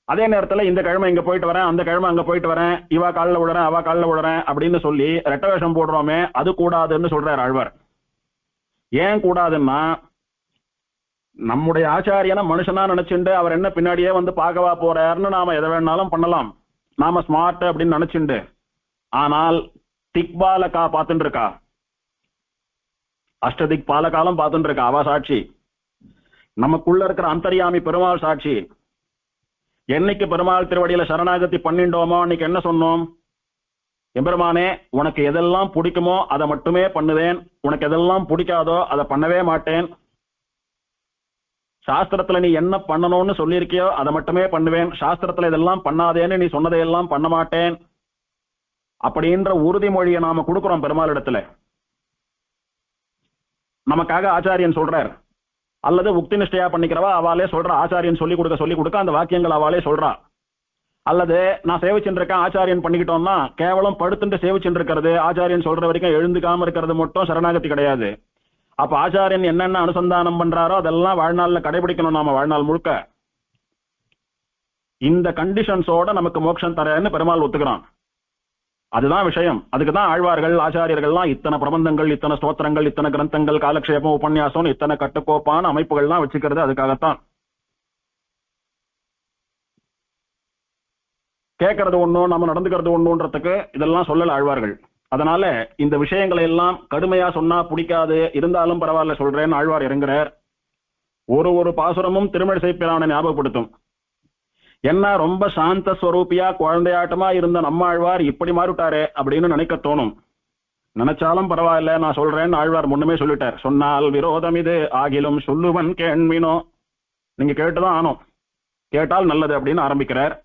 அதே நேரத்துல இந்த கிழமை இங்க போயிட்டு வரேன், அந்த கிழமை அங்க போயிட்டு வரேன், இவா காலில் விடுறேன் அவா காலில் விடுறேன் அப்படின்னு சொல்லி ரெட்ட வேஷம் போடுறோமே அது கூடாதுன்னு சொல்றாரு ஆழ்வார். ஏன் கூடாதுன்னா நம்முடைய ஆச்சாரியனை மனுஷனா நினைச்சுண்டு அவர் என்ன பின்னாடியே வந்து பார்க்கவா போறாருன்னு நாம எதை வேணாலும் பண்ணலாம், நாம ஸ்மார்ட் அப்படின்னு நினைச்சுண்டு. ஆனால் திக்பாலகா பார்த்துட்டு இருக்கா, அஷ்டதிக் பாலகாலம் பார்த்துட்டு இருக்கா, அவா சாட்சி. நமக்குள்ள இருக்கிற அந்தர்யாமி பெருமாள் சாட்சி. என்னைக்கு பெருமாள் திருவடியில சரணாகதி பண்ணிண்டோமோ அன்னைக்கு என்ன சொன்னோம், எம்பெருமானே உனக்கு எதெல்லாம் பிடிக்குமோ அதை மட்டுமே பண்ணுவேன், உனக்கு எதெல்லாம் பிடிக்காதோ அதை பண்ணவே மாட்டேன், சாஸ்திரத்துல நீ என்ன பண்ணணும்னு சொல்லியிருக்கியோ அதை மட்டுமே பண்ணுவேன், சாஸ்திரத்துல இதெல்லாம் பண்ணாதேன்னு நீ சொன்னதையெல்லாம் பண்ண மாட்டேன் அப்படின்ற உறுதிமொழியை நாம கொடுக்கிறோம் பெருமாள் இடத்துல. நமக்காக ஆச்சாரியன் சொல்றார், அல்லது உக்தி நிஷ்டையா பண்ணிக்கிறவா அவளே சொல்றா, ஆச்சாரியன் சொல்லி கொடுக்க அந்த வாக்கியங்கள் அவளே சொல்றா. அல்லது நான் சேவிச்சுட்டு இருக்கேன் ஆச்சாரியன் பண்ணிக்கிட்டோம்னா கேவலம் படுத்துட்டு சேவிச்சுட்டு இருக்கிறது, ஆச்சாரியன் சொல்ற வரைக்கும் எழுந்துக்காம இருக்கிறது மட்டும் சரணாகதி கிடையாது. அப்ப ஆச்சாரியன் என்னென்ன அனுசந்தானம் பண்றாரோ அதெல்லாம் வாழ்நாள்ல கடைபிடிக்கணும் நாம வாழ்நாள் முழுக்க. இந்த கண்டிஷன்ஸோட நமக்கு மோட்சம் தரேன்னு பெருமாள் ஒத்துக்கிறான். அதுதான் விஷயம். அதுக்குதான் ஆழ்வார்கள் ஆச்சாரியர்கள்லாம் இத்தனை பிரபந்தங்கள் இத்தனை ஸ்தோத்திரங்கள் இத்தனை கிரந்தங்கள் காலக்ஷேபம் உபன்யாசம் இத்தனை கட்டுக்கோப்பான அமைப்புகள்லாம் வச்சுக்கிறது அதுக்காகத்தான். கேட்கறது ஒண்ணும் நம்ம நடந்துக்கிறது ஒண்ணுன்றதுக்கு இதெல்லாம் சொல்லல ஆழ்வார்கள். அதனால இந்த விஷயங்களை எல்லாம் கடுமையா சொன்னா பிடிக்காது, இருந்தாலும் பரவாயில்ல சொல்றேன்னு ஆழ்வார் இறங்குறார். ஒரு பாசுரமும் திருமழிசை பிரானை ஞாபகப்படுத்தும். என்ன ரொம்ப சாந்த ஸ்வரூபியா குழந்தையாட்டமா இருந்த நம்ம ஆழ்வார் இப்படி மாறிட்டாரே அப்படின்னு நினைக்க தோணும். நினைச்சாலும் பரவாயில்ல நான் சொல்றேன்னு ஆழ்வார் முன்னுமே சொல்லிட்டார். சொன்னால் விரோதம் இது ஆகிலும் சொல்லுவன் கேண்மினோ, நீங்க கேட்டுதான் ஆனோம், கேட்டால் நல்லது அப்படின்னு ஆரம்பிக்கிறார்.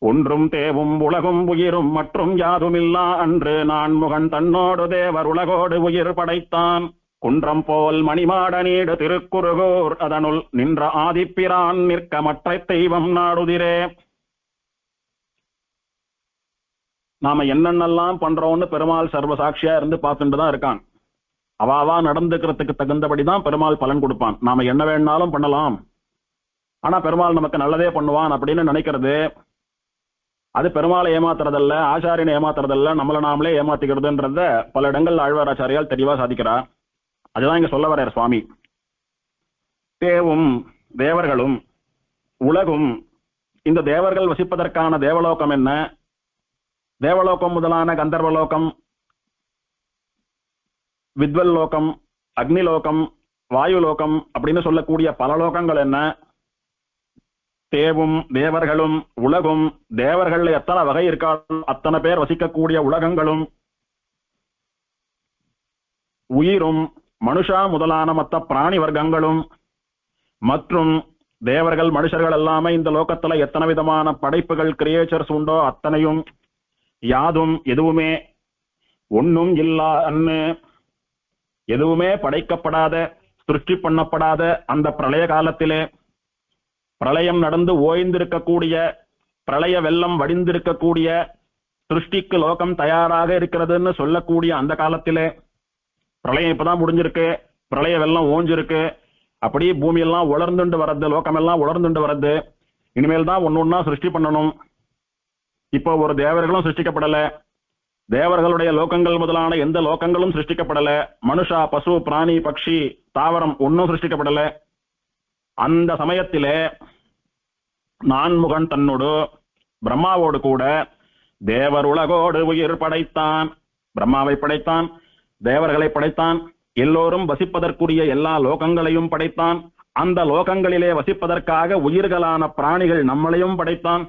ஒன்றும் தேவும் உலகும் உயிரும் மற்றும் யாதுமில்லா அன்று நான் முகன் தன்னோடு தேவர் உலகோடு உயிர் படைத்தான் குன்றம் போல் மணிமாட நீடு திருக்குறுகூர் அதனுள் நின்ற ஆதிப்பிரான் நிற்க மற்ற தெய்வம் நாடுதிரே. நாம என்னென்னலாம் பண்றோம்னு பெருமாள் சர்வசாட்சியா இருந்து பார்த்துட்டு தான் இருக்கான். அவாவா நடந்துக்கிறதுக்கு தகுந்தபடிதான் பெருமாள் பலன் கொடுப்பான். நாம என்ன வேணாலும் பண்ணலாம், ஆனா பெருமாள் நமக்கு நல்லதே பண்ணுவான் அப்படின்னு நினைக்கிறது அது பெருமாளை ஏமாத்துறதல்ல, ஆச்சாரியனை ஏமாத்துறதல்ல, நம்மளை நாமளே ஏமாத்திக்கிறதுன்றத பல இடங்கள் ஆழ்வாராச்சாரியால் தெளிவா சாதிக்கிறார். அதுதான் இங்க சொல்ல வர்றார் சுவாமி. தேவும் தேவர்களும் உலகும், இந்த தேவர்கள் வசிப்பதற்கான தேவலோகம் என்ன, தேவலோகம் முதலான கந்தர்வலோகம், வித்வல்லோகம், அக்னிலோகம், வாயுலோகம் அப்படின்னு சொல்லக்கூடிய பல லோகங்கள் என்ன, தேவும் தேவர்களும் உலகும், தேவர்கள் எத்தனை வகை இருக்காலும் அத்தனை பேர் வசிக்கக்கூடிய உலகங்களும், உயிரும் மனுஷா முதலான மற்ற பிராணி வர்க்கங்களும், மற்றும் தேவர்கள் மனுஷர்கள் எல்லாமே இந்த லோகத்துல எத்தனை விதமான படைப்புகள் கிரியேச்சர்ஸ் உண்டோ அத்தனையும், யாதும் எதுவுமே ஒன்னும் இல்லா அன்னு, எதுவுமே படைக்கப்படாத சிருஷ்டி பண்ணப்படாத அந்த பிரளய காலத்திலே, பிரளயம் நடந்து ஓய்ந்திருக்கக்கூடிய, பிரளய வெள்ளம் வடிந்திருக்கக்கூடிய, சிருஷ்டிக்கு லோகம் தயாராக இருக்கிறதுன்னு சொல்லக்கூடிய அந்த காலத்திலே, பிரளயம் இப்பதான் முடிஞ்சிருக்கு, பிரளய வெள்ளம் ஓஞ்சிருக்கு, அப்படியே பூமியெல்லாம் உலர்ந்துண்டு வர்றது, லோகமெல்லாம் உலர்ந்துண்டு வர்றது, இனிமேல் தான் ஒன்னொன்னா சிருஷ்டி பண்ணணும். இப்போ ஒரு தேவர்களும் சிருஷ்டிக்கப்படல, தேவர்களுடைய லோகங்கள் முதலான எந்த லோகங்களும் சிருஷ்டிக்கப்படல, மனுஷா பசு பிராணி பக்ஷி தாவரம் ஒன்னும் சிருஷ்டிக்கப்படல. அந்த சமயத்திலே நான்முகன் தன்னோடு பிரம்மாவோடு கூட தேவர் உலகோடு உயிர் படைத்தான். பிரம்மாவை படைத்தான், தேவர்களை படைத்தான், எல்லோரும் வசிப்பதற்குரிய எல்லா லோகங்களையும் படைத்தான். அந்த லோகங்களிலே வசிப்பதற்காக உயிர்களான பிராணிகள் நம்மளையும் படைத்தான்.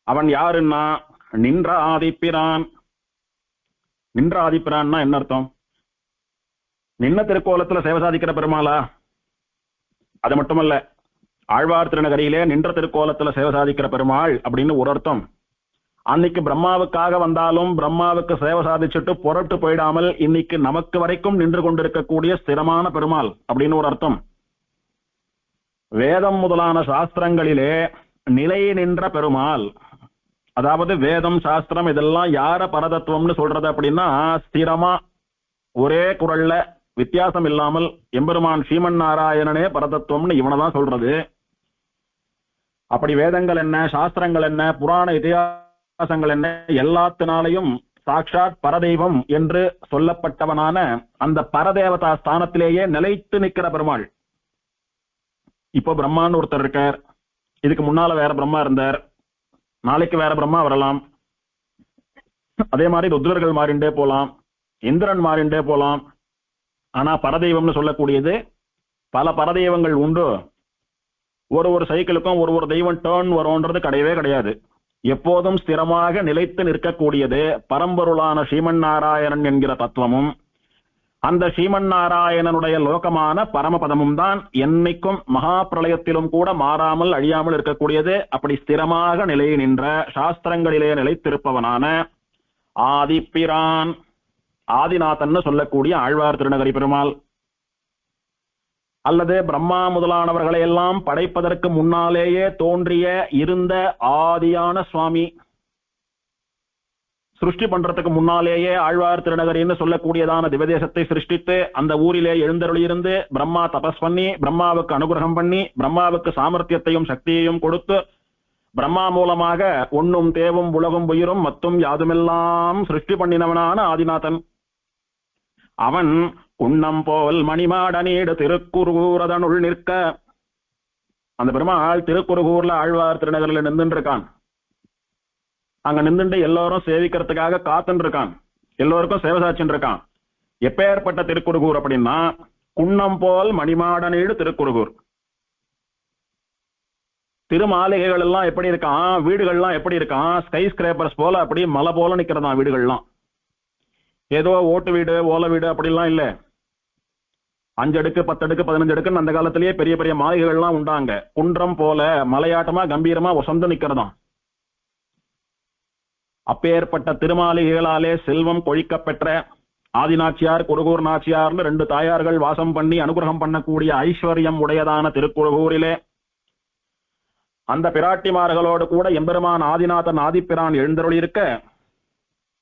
அவன் யாருன்னா நின்ற ஆதிப்பிரான். நின்ற ஆதிப்பிரான்னா என்ன அர்த்தம்? நின்ன திருக்கோலத்துல சேவை சாதிக்கிற பெருமாளா? அது மட்டுமல்ல, ஆழ்வார் திருநகரியிலே நின்ற திருக்கோலத்துல சேவை சாதிக்கிற பெருமாள் அப்படின்னு ஒரு அர்த்தம். அன்னைக்கு பிரம்மாவுக்காக வந்தாலும் பிரம்மாவுக்கு சேவை சாதிச்சுட்டு புறட்டு போயிடாமல் இன்னைக்கு நமக்கு வரைக்கும் நின்று கொண்டிருக்கக்கூடிய ஸ்திரமான பெருமாள் அப்படின்னு ஒரு அர்த்தம். வேதம் முதலான சாஸ்திரங்களிலே நிலை நின்ற பெருமாள், அதாவது வேதம் சாஸ்திரம் இதெல்லாம் யார பரதத்துவம்னு சொல்றது அப்படின்னா, ஸ்திரமா ஒரே குரல்ல வித்தியாசம் இல்லாமல் எம்பெருமான் ஸ்ரீமன் நாராயணனே பரதத்துவம்னு இவனதான் சொல்றது. அப்படி வேதங்கள் என்ன, சாஸ்திரங்கள் என்ன, புராண இதிகாசங்கள் என்ன, எல்லாத்தினாலையும் சாட்சாத் பரதெய்வம் என்று சொல்லப்பட்டவனான அந்த பரதேவதா ஸ்தானத்திலேயே நிலைத்து நிற்கிற பெருமாள். இப்போ பிரம்மான்னு ஒருத்தர் இருக்கார், இதுக்கு முன்னால வேற பிரம்மா இருந்தார், நாளைக்கு வேற பிரம்மா வரலாம், அதே மாதிரி ருத்ரர்கள் மாறிண்டே போலாம், இந்திரன் மாறிண்டே போலாம். ஆனா பரதெய்வம்னு சொல்லக்கூடியது பல பரதெய்வங்கள் உண்டு. ஒரு சைக்கிளுக்கும் ஒரு தெய்வம் டேர்ன் வரும்ன்றது கிடையவே கிடையாது. எப்போதும் ஸ்திரமாக நிலைத்து நிற்கக்கூடியது பரம்பொருளான ஸ்ரீமன் நாராயணன் என்கிற தத்துவமும் அந்த ஸ்ரீமன் நாராயணனுடைய லோகமான பரமபதமும் தான் என்னைக்கும் மகா பிரளயத்திலும் கூட மாறாமல் அழியாமல் இருக்கக்கூடியது. அப்படி ஸ்திரமாக நிலை நின்ற சாஸ்திரங்களிலே நிலைத்திருப்பவனான ஆதிப்பிரான், ஆதிநாதன் சொல்லக்கூடிய ஆழ்வார் திருநகரி பெருமாள், அல்லது பிரம்மா முதலானவர்களை எல்லாம் படைப்பதற்கு முன்னாலேயே தோன்றிய இருந்த ஆதியான சுவாமி, சிருஷ்டி பண்றதுக்கு முன்னாலேயே ஆழ்வார் திருநகரின்னு சொல்லக்கூடியதான திவதேசத்தை சிருஷ்டித்து அந்த ஊரிலே எழுந்தருளியிருந்து பிரம்மா தபஸ் பண்ணி பிரம்மாவுக்கு அனுகிரகம் பண்ணி பிரம்மாவுக்கு சாமர்த்தியத்தையும் சக்தியையும் கொடுத்து பிரம்மா மூலமாக ஒன்னும் தேவும் உலகும் உயிரும் மத்தும் யாதுமெல்லாம் சிருஷ்டி பண்ணினவனான ஆதிநாதன். அவன் உண்ணம் போல் மணிமாடனீடு திருக்குறுகூரதனுள் நிற்க, அந்த பெருமாள் திருக்குறுகூர்ல ஆழ்வார் திருநகரில் நின்று இருக்கான். அங்க நின்றுட்டு எல்லாரும் சேவிக்கிறதுக்காக காத்துன்னு இருக்கான், எல்லோருக்கும் சேவை சாட்சின்னு இருக்கான். எப்பேற்பட்ட திருக்குறுகூர் அப்படின்னா, குன்னம் போல் மணிமாடனீடு திருக்குறுகூர். திருமாளிகைகள் எல்லாம் எப்படி இருக்கான், வீடுகள்லாம் எப்படி இருக்கான், ஸ்கை ஸ்கிரேப்பர்ஸ் போல அப்படி மலை போல நிக்கிறதான் வீடுகள்லாம். ஏதோ ஓட்டு வீடு ஓலை வீடு அப்படிலாம் இல்ல, 5 அடுக்கு 10 அடுக்கு 15 அடுக்குன்னு அந்த காலத்திலேயே பெரிய பெரிய மாளிகைகள்லாம் உண்டாங்க. குன்றம் போல மலையாட்டமா கம்பீரமா வசந்து நிக்கிறதாம். அப்பேற்பட்ட திருமாளிகைகளாலே செல்வம் கொழிக்க பெற்ற ஆதிநாச்சியார் குருகூர் நாச்சியார்னு 2 தாயார்கள் வாசம் பண்ணி அனுகிரகம் பண்ணக்கூடிய ஐஸ்வர்யம் உடையதான திருக்குறுகூரிலே அந்த பிராட்டிமார்களோடு கூட எம்பெருமான் ஆதிநாதன் ஆதிப்பிரான் எழுந்தருளி இருக்க,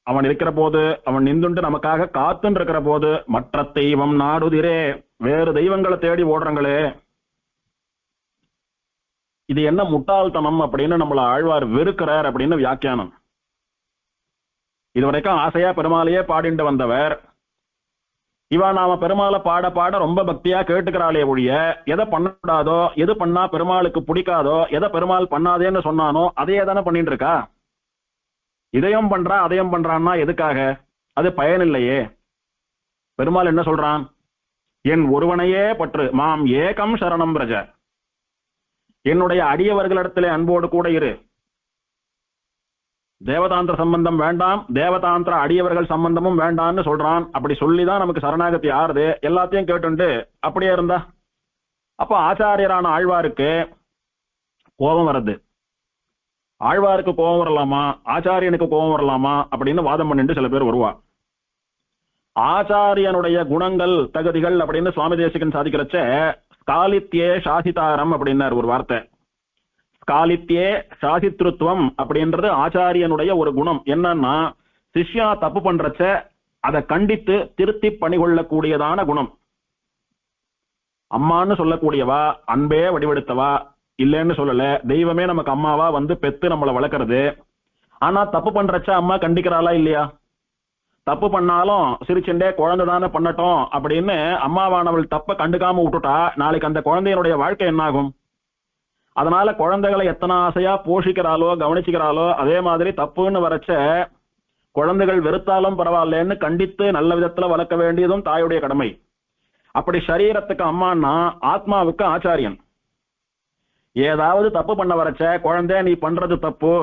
அவன் இருக்கிற போது, அவன் நின்றுண்டு நமக்காக காத்துன்னு இருக்கிற போது, மற்ற தெய்வம் நாடுதிரே, வேறு தெய்வங்களை தேடி ஓடுறங்களே, இது என்ன முட்டாள்தனம் அப்படின்னு நம்மள ஆழ்வார் வெறுக்கிறார் அப்படின்னு வியாக்கியானம். இதுவரைக்கும் ஆசையா பெருமாளையே பாடிண்டு வந்தவர், இவா நாம பெருமாளை பாட பாட ரொம்ப பக்தியா கேட்டுக்கிறாளே ஒழிய எதை பண்ணக்கூடாதோ, எது பண்ணா பெருமாளுக்கு பிடிக்காதோ, எதை பெருமாள் பண்ணாதேன்னு சொன்னானோ அதையே தானே பண்ணிட்டு இருக்கா. இதையும் பண்றா அதையும் பண்றான்னா எதுக்காக? அது பயனில்லையே. பெருமாள் என்ன சொல்றான்? என் ஒருவனையே பற்று, மாம் ஏகம் சரணம் பிரஜ, என்னுடைய அடியவர்களிடத்திலே அன்போடு கூட இரு. தேவதாந்திர சம்பந்தம் வேண்டாம், தேவதாந்திர அடியவர்கள் சம்பந்தமும் வேண்டாம்னு சொல்றான். அப்படி சொல்லிதான் நமக்கு சரணாகதி ஆறுது. எல்லாத்தையும் கேட்டுண்டு அப்படியே இருந்தா அப்ப ஆச்சாரியரான ஆழ்வாருக்கு கோபம் வருது. ஆழ்வாருக்கு கோபம் வரலாமா, ஆச்சாரியனுக்கு கோபம் வரலாமா அப்படின்னு வாதம் பண்ணிட்டு சில பேர் வருவா. ஆச்சாரியனுடைய குணங்கள் தகுதிகள் அப்படின்னு சுவாமி தேசிகன் சாதிக்கிறச்ச ஸ்காலித்யே சாசிதாரம் அப்படின்னார் ஒரு வார்த்தை. ஸ்காலித்யே சாசித்ருத்வம் அப்படின்றது ஆச்சாரியனுடைய ஒரு குணம். என்னன்னா சிஷ்யா தப்பு பண்றச்ச அதை கண்டித்து திருத்தி பணிகொள்ளக்கூடியதான குணம். அம்மான்னு சொல்லக்கூடியவா, அன்பே வடிவெடுத்தவா, இல்லைன்னு சொல்லல, தெய்வமே நமக்கு அம்மாவா வந்து பெத்து நம்மளை வளர்க்கறது. ஆனா தப்பு பண்றச்ச அம்மா கண்டிக்கிறாளா இல்லையா? தப்பு பண்ணாலும் சிரிச்சுண்டே குழந்தை தானே பண்ணட்டும் அப்படின்னு அம்மாவானவள் தப்ப கண்டுக்காம விட்டுட்டா நாளைக்கு அந்த குழந்தையினுடைய வாழ்க்கை என்னாகும்? அதனால குழந்தைகளை எத்தனை ஆசையா போஷிக்கிறாளோ கவனிச்சுக்கிறாளோ அதே மாதிரி தப்புன்னு வரைச்ச குழந்தைகள் வெறுத்தாலும் பரவாயில்லன்னு கண்டித்து நல்ல விதத்துல வளர்க்க வேண்டியதும் தாயுடைய கடமை. அப்படி சரீரத்துக்கு அம்மான்னா ஆத்மாவுக்கு ஆச்சாரியன். ஏதாவது தப்பு பண்ண வரைச்ச குழந்தை நீ பண்றது தப்பு,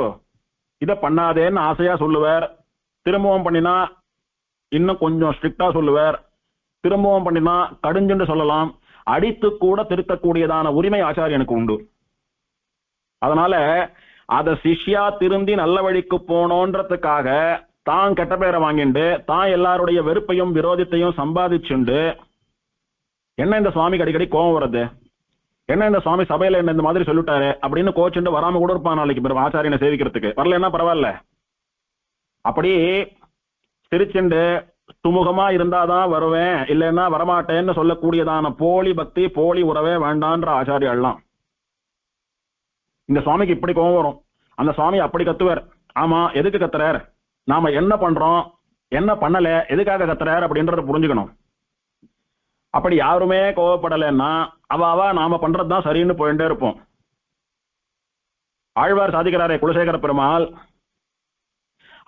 இதை பண்ணாதேன்னு ஆசையா சொல்லுவார். திரும்பவும் பண்ணினா இன்னும் கொஞ்சம் ஸ்ட்ரிக்டா சொல்லுவார். திரும்பவும் பண்ணினா கடுஞ்சுன்னு சொல்லலாம். அடித்து கூட திருத்தக்கூடியதான உரிமை ஆச்சாரியனுக்கு உண்டு. அதனால அத சிஷ்யா திருந்தி நல்ல வழிக்கு போனோன்றதுக்காக தான் கெட்ட பேரை வாங்கிண்டு தான் எல்லாருடைய வெறுப்பையும் விரோதத்தையும் சம்பாதிச்சுண்டு என்ன இந்த சுவாமிக்கு அடிக்கடி கோபம் வருது, என்ன இந்த சுவாமி சபையில என்ன இந்த மாதிரி சொல்லிட்டாரு அப்படின்னு கோச்சுண்டு வராம கூட இருப்பான் நாளைக்கு பிறகு ஆச்சாரியனை சேவிக்கிறதுக்கு. வரலன்னா பரவாயில்ல, அப்படி சிரிச்சுண்டு சுமுகமா இருந்தாதான் வருவேன் இல்லைன்னா வரமாட்டேன்னு சொல்லக்கூடியதான போலி பக்தி போலி உறவே வேண்டான்ற ஆச்சாரியெல்லாம். இந்த சுவாமிக்கு இப்படி கோபம் வரும், அந்த சுவாமி அப்படி கத்துவார். ஆமா, எதுக்கு கத்துறார், நாம என்ன பண்றோம் என்ன பண்ணல, எதுக்காக கத்துறார் அப்படின்றத புரிஞ்சுக்கணும். அப்படி யாருமே கோவப்படலைன்னா அவ நாம பண்றதுதான் சரின்னு போயிட்டே இருப்போம். ஆழ்வார் சாதிக்கிறாரே குலசேகர பெருமாள்,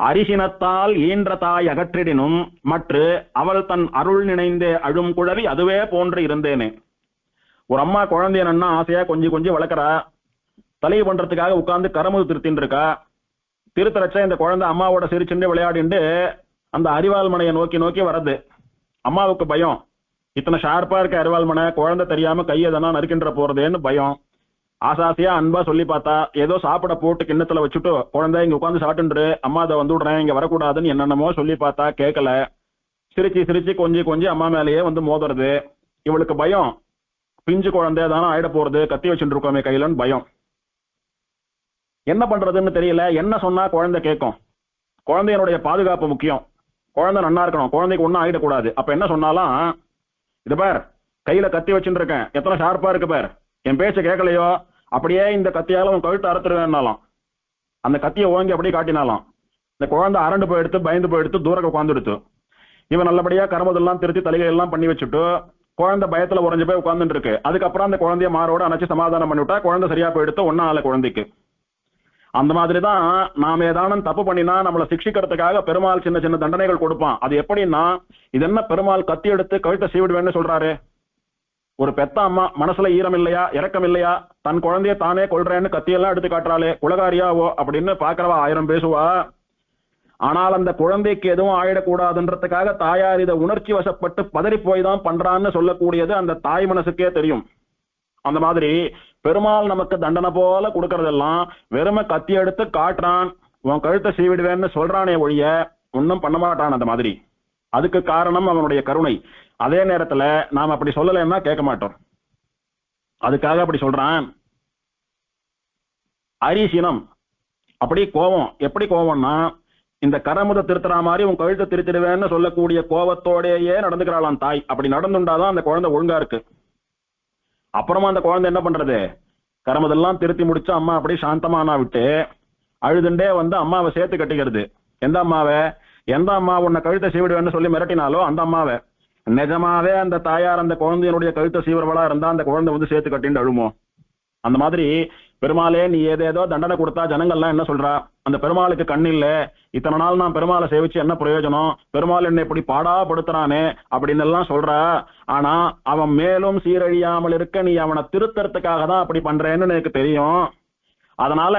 அரிசினத்தால் ஈன்ற தாய் அகற்றிடினும் மற்ற அவள் தன் அருள் நினைந்தே அழும் குழவி அதுவே போன்று இருந்தேனே. ஒரு அம்மா குழந்தையன்னா ஆசையா கொஞ்சம் கொஞ்சம் வளர்க்கறா, தலையை பண்றதுக்காக உட்கார்ந்து கரமுது திருத்தின்னு இருக்கா. திருத்தரச்ச இந்த குழந்தை அம்மாவோட சிரிச்சுண்டு விளையாடிண்டு அந்த அரிவாள் மனையை நோக்கி நோக்கி வர்றது. அம்மாவுக்கு பயம், இத்தனை ஷார்ப்பா இருக்க அரிவாள் மனை குழந்தை தெரியாம கையதனா நறுக்கின்ற போறதேன்னு பயம். ஆசாசியா அன்பா சொல்லி பார்த்தா ஏதோ சாப்பிட போட்டு கிண்ணத்துல வச்சுட்டு குழந்தை இங்க உட்காந்து சாப்பிட்டுரு, அம்மா அதை வந்து விடுறேன் இங்க வரக்கூடாதுன்னு என்னென்னமோ சொல்லி பார்த்தா கேட்கல. சிரிச்சு சிரிச்சு கொஞ்சம் கொஞ்சம் அம்மா மேலேயே வந்து மோதுறது. இவளுக்கு பயம், பிஞ்சு குழந்தை தானே ஆயிட போறது, கத்தி வச்சுட்டு இருக்கோமே கையிலன்னு பயம். என்ன பண்றதுன்னு தெரியல. என்ன சொன்னா குழந்தை கேட்கும், குழந்தையனுடைய பாதுகாப்பு முக்கியம், குழந்தை நன்னா இருக்கணும், குழந்தைக்கு ஒன்னும் ஆயிடக்கூடாது. அப்ப என்ன சொன்னாலும், இது பார் கையில கத்தி வச்சுட்டு இருக்கேன், எத்தனை ஷார்ப்பா இருக்கு பார், என் பேச்ச கேட்கலையோ அப்படியே இந்த கத்தியால உன் கழுத்து அறுத்துருவேன்னாலும் அந்த கத்தியை ஓங்கி அப்படியே காட்டினாலும் இந்த குழந்தை அரண்டு போயிடுத்து பயந்து போயிடுத்து தூரக்க உட்காந்துடுத்து. இவன் நல்லபடியா கரமதெல்லாம் திருத்தி தலைகையெல்லாம் பண்ணி வச்சுட்டு குழந்தை பயத்துல உறைஞ்சு போய் உட்கார்ந்துட்டு இருக்கு. அதுக்கப்புறம் அந்த குழந்தைய மாரோட அணைச்சு சமாதானம் பண்ணிவிட்டா குழந்தை சரியா போயிடுத்து, ஒன்னா ஆள குழந்தைக்கு. அந்த மாதிரிதான் நாம ஏதானும் தப்பு பண்ணினா நம்மளை சிக்ஷிக்கிறதுக்காக பெருமாள் சின்ன சின்ன தண்டனைகள் கொடுப்பான். அது எப்படின்னா, இது என்ன பெருமாள் கத்தி எடுத்து கழுத்தை சீவிடுவேன்னு சொல்றாரு. ஒரு பெத்த அம்மா மனசுல ஈரம் இல்லையா இரக்கம் இல்லையா, தன் குழந்தைய தானே கொள்றேன்னு கத்தியெல்லாம் எடுத்து காட்டுறாளே, குலகாரியாவோ அப்படின்னு பாக்குறவா 1000 பேசுவா. ஆனால் அந்த குழந்தைக்கு எதுவும் ஆயிடக்கூடாதுன்றதுக்காக தாயார் இதை உணர்ச்சி வசப்பட்டு பதறி போய் தான் பண்றான்னு சொல்லக்கூடியது அந்த தாய் மனசுக்கே தெரியும். அந்த மாதிரி பெருமாள் நமக்கு தண்டனை போல கொடுக்கறதெல்லாம் வெறுமை கத்தி எடுத்து காட்டுறான், உன் கழுத்தை சீவிடுவேன்னு சொல்றானே ஒழிய ஒன்னும் பண்ண மாட்டான். அந்த மாதிரி அதுக்கு காரணம் அவனுடைய கருணை. அதே நேரத்துல நாம் அப்படி சொல்லலைன்னா கேட்க மாட்டோம், அதுக்காக அப்படி சொல்றான். அரிசினம் அப்படி கோபம், எப்படி கோபம்னா இந்த கரமுத திருத்துறா மாதிரி உன் கழுத்தை திருத்திடுவேன்னு சொல்லக்கூடிய கோபத்தோடையே நடந்துக்கிறாளாம் தாய். அப்படி நடந்துட்டாதான் அந்த குழந்தை ஒழுங்கா இருக்கு. அப்புறமா அந்த குழந்தை என்ன பண்றது, கர்மதெல்லாம் திருத்தி முடிச்சு அம்மா அப்படியே சாந்தமானா விட்டு அழுதுண்டே வந்து அம்மாவை சேர்த்து கட்டிக்கிறது. எந்த அம்மாவை? எந்த அம்மா உன்னை கழுத்தை சீவிடுவேன்னு சொல்லி மிரட்டினாலோ அந்த அம்மாவை. நிஜமாவே அந்த தாயார் அந்த குழந்தையினுடைய கழுத்தை சீவிரவளா இருந்தா அந்த குழந்தை வந்து சேர்த்து கட்டின்னு அழுமோ? அந்த மாதிரி பெருமாளே நீ ஏதேதோ தண்டனை கொடுத்தா ஜனங்கள்லாம் என்ன சொல்றா? அந்த பெருமாளுக்கு கண் இல்ல, இத்தனை நாள் நான் பெருமாளை சேவிச்சு என்ன பிரயோஜனம், பெருமாள் என்னை இப்படி பாடாப்படுத்துறானே அப்படின்னு எல்லாம் சொல்றா. ஆனா அவன் மேலும் சீரழியாமல் இருக்க நீ அவனை திருத்தறதுக்காக தான் அப்படி பண்றேன்னு எனக்கு தெரியும். அதனால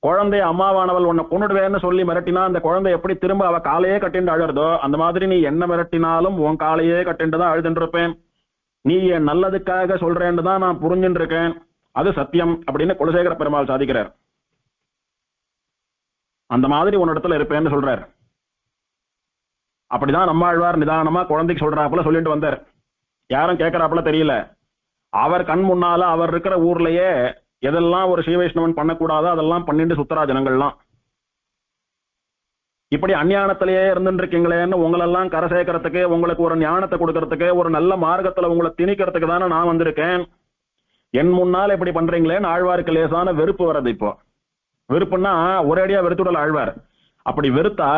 குழந்தை அம்மாவானவள் உன்னை கொண்டுடுவேன்னு சொல்லி மிரட்டினா அந்த குழந்தை எப்படி திரும்ப அவ காலையே கட்டிண்டு அழுறதோ அந்த மாதிரி நீ என்ன மிரட்டினாலும் உன் காலையே கட்டிண்டு தான் அழுதுன்னு இருப்பேன். நீ என் நல்லதுக்காக சொல்றேன்னு தான் நான் புரிஞ்சுட்டு இருக்கேன், அது சத்தியம் அப்படின்னு குலசேகர பெருமாள் சாதிக்கிறார். அந்த மாதிரி உன்னிடத்துல இருப்பேன்னு சொல்றார். அப்படிதான் நம்மாழ்வார் நிதானமா குழந்தைக்கு சொல்றாப்புல சொல்லிட்டு வந்தார். யாரும் கேட்கறாப்புல தெரியல. அவர் கண் முன்னால அவர் இருக்கிற ஊர்லயே எதெல்லாம் ஒரு ஸ்ரீவைஷ்ணவன் பண்ணக்கூடாதோ அதெல்லாம் பண்ணிட்டு சுத்தரா ஜனங்கள்லாம். இப்படி அஞ்ஞானத்திலேயே இருந்துட்டு இருக்கீங்களேன்னு உங்களெல்லாம் கரை சேர்க்கறதுக்கு, உங்களுக்கு ஒரு ஞானத்தை கொடுக்கறதுக்கு, ஒரு நல்ல மார்க்கத்துல உங்களை திணிக்கிறதுக்கு தானே நான் வந்திருக்கேன். என் முன்னால் இப்படி பண்றீங்களேன்னு ஆழ்வாருக்கு லேசான வெறுப்பு வர்றது. இப்போ வெறுப்புன்னா ஒரேடியா வெறுத்துடல ஆழ்வார். அப்படி வெறுத்தா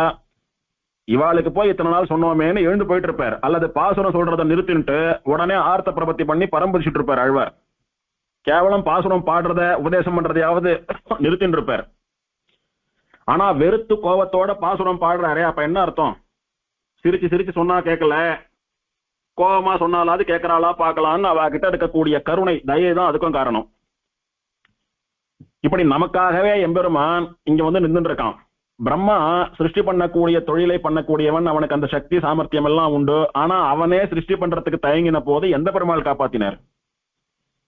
இவாளுக்கு போய் இத்தனை நாள் சொன்னோமேன்னு எழுந்து போயிட்டு இருப்பார். அல்லது பாசுரம் சொல்றதை நிறுத்திட்டு உடனே ஆர்த்த பிரபத்தி பண்ணி பரம்பரிச்சுட்டு இருப்பார் ஆழ்வார். கேவலம் பாசுரம் பாடுறத உபதேசம் பண்றதையாவது நிறுத்திட்டு இருப்பார். ஆனா வெறுத்து கோபத்தோட பாசுரம் பாடுறாரே, அப்ப என்ன அர்த்தம்? சிரிச்சு சிரிச்சு சொன்னா கேட்கல, கோபமா சொன்னாலாவது கேட்கறாளா பார்க்கலான்னு அவ கிட்ட இருக்கக்கூடிய கருணை தயை தான் அதுக்கும் காரணம். இப்படி நமக்காகவே எம்பெருமான் இங்க வந்து நின்று இருக்கான். பிரம்மா சிருஷ்டி பண்ணக்கூடிய தொழிலை பண்ணக்கூடியவன், அவனுக்கு அந்த சக்தி சாமர்த்தியம் எல்லாம் உண்டு. ஆனா அவனே சிருஷ்டி பண்றதுக்கு தயங்கின போது எந்த பெருமாள் காப்பாத்தினார்?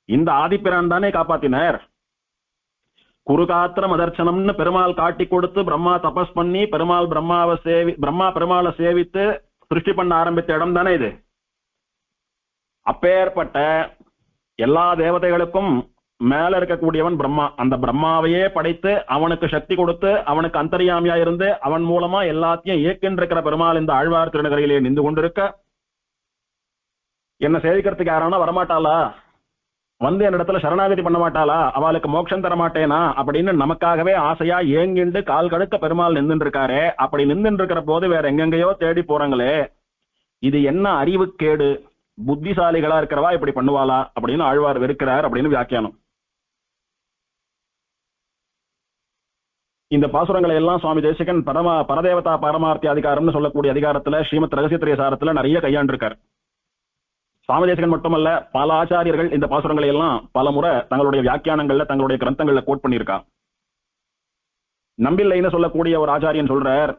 இந்த ஆதிப்பிரான் தானே காப்பாத்தினார். குருகாத்திர மதர்சனம்னு பெருமாள் காட்டி கொடுத்து பிரம்மா தபஸ் பண்ணி பிரம்மா பெருமாளை சேவித்து சிருஷ்டி பண்ண ஆரம்பித்த இடம் தானே இது. அப்பேற்பட்ட எல்லா தேவதைகளுக்கும் மேல இருக்கக்கூடியவன் பிரம்மா. அந்த பிரம்மாவையே படைத்து அவனுக்கு சக்தி கொடுத்து அவனுக்கு அந்தர்யாமியா இருந்து அவன் மூலமா எல்லாத்தையும் இயக்கின்றிருக்கிற பெருமாள் இந்த ஆழ்வார் திருநகரிலே நின்று கொண்டிருக்க என்ன சேவிக்கிறதுக்கு யாரானா வரமாட்டாளா? வந்து என்னிடத்துல சரணாகதி பண்ண மாட்டாளா? அவளுக்கு மோட்சம் தர மாட்டேனா அப்படின்னு நமக்காகவே ஆசையா ஏங்கிண்டு கால் கடுக்க பெருமாள் நின்று இருக்காரே. அப்படி நின்று இருக்கிற போது வேற எங்கெங்கயோ தேடி போறாங்களே, இது என்ன அறிவுக்கேடு? புத்திசாலிகளா இருக்கிறவா இப்படி பண்ணுவாளா அப்படின்னு ஆழ்வார் வெறுக்கிறார் அப்படின்னு வியாக்கியானம். இந்த பாசுரங்களை எல்லாம் சுவாமி தேசிகன் பரதேவதா பரமார்த்தி அதிகாரம்னு சொல்லக்கூடிய அதிகாரத்துல ஸ்ரீமத் ரகசியத்திரிய சாரத்துல நிறைய கையாண்டிருக்கார். சுவாமி தேசிகன் மட்டுமல்ல, பல ஆச்சாரியர்கள் இந்த பாசுரங்களை எல்லாம் பல முறை தங்களுடைய வியாக்கியானங்கள்ல தங்களுடைய கிரந்தங்கள்ல கோட் பண்ணியிருக்கா. நம்பில்லைன்னு சொல்லக்கூடிய ஒரு ஆச்சாரியன் சொல்றார்,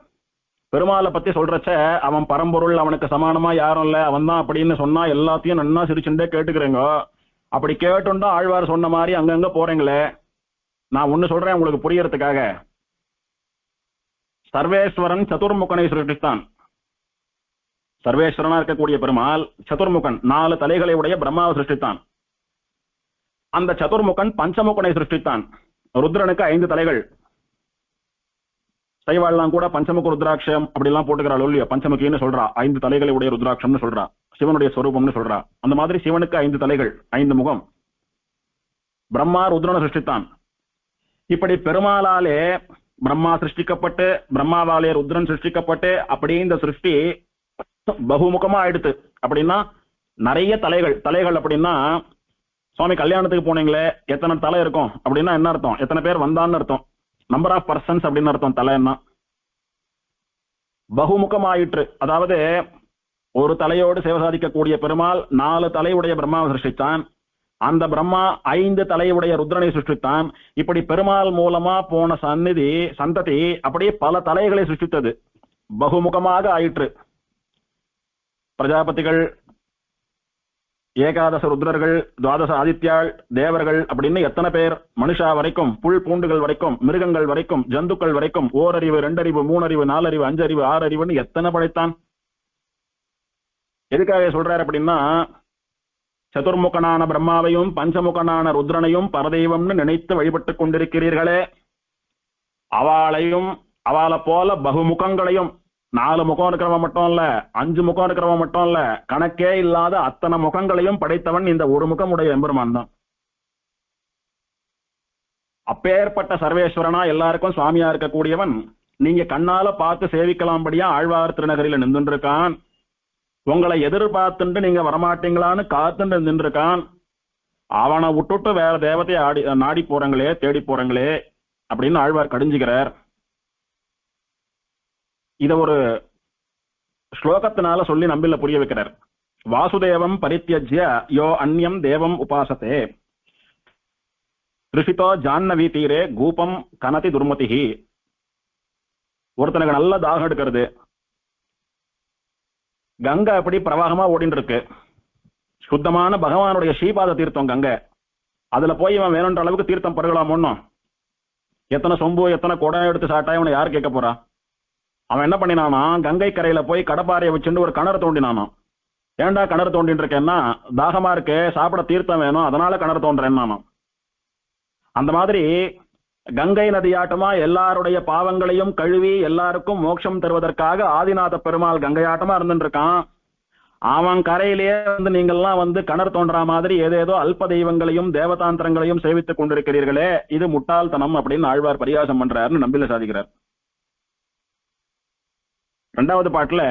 பெருமாளை பத்தி சொல்றச்ச அவன் பரம்பொருள், அவனுக்கு சமானமா யாரும் இல்ல, அவன் தான் அப்படின்னு சொன்னா எல்லாத்தையும் நன்னா சிரிச்சுட்டே கேட்டுக்கிறேங்க. அப்படி கேட்டுண்டா ஆழ்வார் சொன்ன மாதிரி அங்கங்க போறீங்களே. நான் ஒண்ணு சொல்றேன் உங்களுக்கு புரியறதுக்காக. சர்வேஸ்வரன் சதுர்முகனை சிருஷ்டித்தான். சர்வேஸ்வரனா இருக்கக்கூடிய பெருமாள் சதுர்முகன், 4 தலைகளை உடைய பிரம்மாவை சிருஷ்டித்தான். அந்த சதுர்முகன் பஞ்சமுகனை சிருஷ்டித்தான். ருத்ரனுக்கு 5 தலைகள். சைவாள்லாம் கூட பஞ்சமுக ருத்ராட்சம் அப்படிலாம் போட்டுக்கிறாள் இல்லையா? பஞ்சமுகின்னு சொல்றா, 5 தலைகளை உடைய ருத்ராட்சம்னு சொல்றா, சிவனுடைய ஸ்வரூபம்னு சொல்றா. அந்த மாதிரி சிவனுக்கு 5 தலைகள், 5 முகம். பிரம்மா ருத்ரனை சிருஷ்டித்தான். இப்படி பெருமாளாலே பிரம்மா சிருஷ்டிக்கப்பட்டு பிரம்மாவாலே ருத்ரன் சிருஷ்டிக்கப்பட்டு அப்படி இந்த சிருஷ்டி பகுமுகமா ஆயிடுத்து. அப்படின்னா நிறைய தலைகள் அப்படின்னா சுவாமி கல்யாணத்துக்கு போனீங்களே எத்தனை தலை இருக்கும் அப்படின்னா என்ன அர்த்தம்? எத்தனை பேர் வந்தான்னு அர்த்தம். நம்பர் ஆஃப் பர்சன்ஸ் அப்படின்னு அர்த்தம் தலைன்னா. பகுமுகம் ஆயிற்று. அதாவது ஒரு தலையோடு சேவை சாதிக்கக்கூடிய பெருமாள் 4 தலையுடைய பிரம்மாவை சிருஷ்டித்தான். அந்த பிரம்மா 5 தலையுடைய ருத்ரனை சிருஷ்டித்தான். இப்படி பெருமாள் மூலமா போன சந்ததி அப்படியே பல தலைகளை சிருஷ்டித்தது. பகுமுகமாக ஆயிற்று. பிரஜாபதிகள், ஏகாதச ருத்ரர்கள், துவாதச ஆதித்யாள், தேவர்கள் அப்படின்னு எத்தனை பேர், மனுஷா வரைக்கும், புல் பூண்டுகள் வரைக்கும், மிருகங்கள் வரைக்கும், ஜந்துக்கள் வரைக்கும், 1 அறிவு 2 அறிவு 3 அறிவு 4 அறிவு 5 அறிவு 6 அறிவுன்னு எத்தனை படைத்தான். எதுக்காக சொல்றாரு அப்படின்னா, சதுர்முகனான பிரம்மாவையும் பஞ்சமுகனான ருத்ரனையும் பரதெய்வம்னு நினைத்து வழிபட்டுக் கொண்டிருக்கிறீர்களே, அவளை போல பகுமுகங்களையும், 4 முகம் இருக்கிறவன் மட்டும் இல்ல, 5 முகம் இருக்கிறவன் மட்டும் இல்ல, கணக்கே இல்லாத அத்தனை முகங்களையும் படைத்தவன் இந்த ஒரு முகம் உடைய எம்பெருமான் தான். அப்பேற்பட்ட சர்வேஸ்வரனா எல்லாருக்கும் சுவாமியா இருக்கக்கூடியவன் நீங்க கண்ணால பார்த்து சேவிக்கலாம்படியா ஆழ்வார் திருநகரில நின்று இருக்கான். உங்களை எதிர்பார்த்துட்டு நீங்க வரமாட்டீங்களான்னு காத்துட்டு நின்றுருக்கான். அவனை விட்டுட்டு வேற தேவதையை நாடி போறங்களே, தேடி போறங்களே அப்படின்னு ஆழ்வார் கடிஞ்சுக்கிறார். இத ஒரு ஸ்லோகத்தினால சொல்லி நம்பில புரிய வைக்கிறார். வாசுதேவம் பரித்யஜ்ய யோ அந்யம் தேவம் உபாசத்தே ரிஷிதோ ஜான்னவி தீரே கூபம் கனதி துர்மதிஹி. ஒருத்தனுக்கு நல்ல தாகம் எடுக்கிறது, கங்கை அப்படி பிரவாகமா ஓடின்னு இருக்கு, சுத்தமான பகவானுடைய ஸ்ரீபாத தீர்த்தம் கங்கை, அதுல போய் இவன் வேணுன்ற அளவுக்கு தீர்த்தம் பருகலாமோன்னு எத்தனை சொம்பு எத்தனை குடம் எடுத்து சாட்டா இவனை யார் கேட்க போறா? அவன் என்ன பண்ணினானா, கங்கை கரையில போய் கடப்பாறையை வச்சுட்டு ஒரு கிணறு தோண்டினானா. ஏன்டா கிணறு தோண்டின்னு இருக்கேன்னா, தாகமா இருக்கு, சாப்பிட தீர்த்தம் வேணும், அதனால கிணறு தோன்றேன்னானா. அந்த மாதிரி கங்கை நதியாட்டமா எல்லாருடைய பாவங்களையும் கழுவி எல்லாருக்கும் மோட்சம் தருவதற்காக ஆதிநாத பெருமாள் கங்கையாட்டமா இருந்துட்டு இருக்கான். அவன் கரையிலேயே நீங்கள்லாம் கிணறு தோன்றா மாதிரி ஏதேதோ அல்ப தெய்வங்களையும் தேவதாந்திரங்களையும் சேவித்துக் கொண்டிருக்கிறீர்களே, இது முட்டாள்தனம் அப்படின்னு ஆழ்வார் பரிகாசம் பண்றாருன்னு நம்பில சாதிக்கிறார். இரண்டாவது பாட்டுல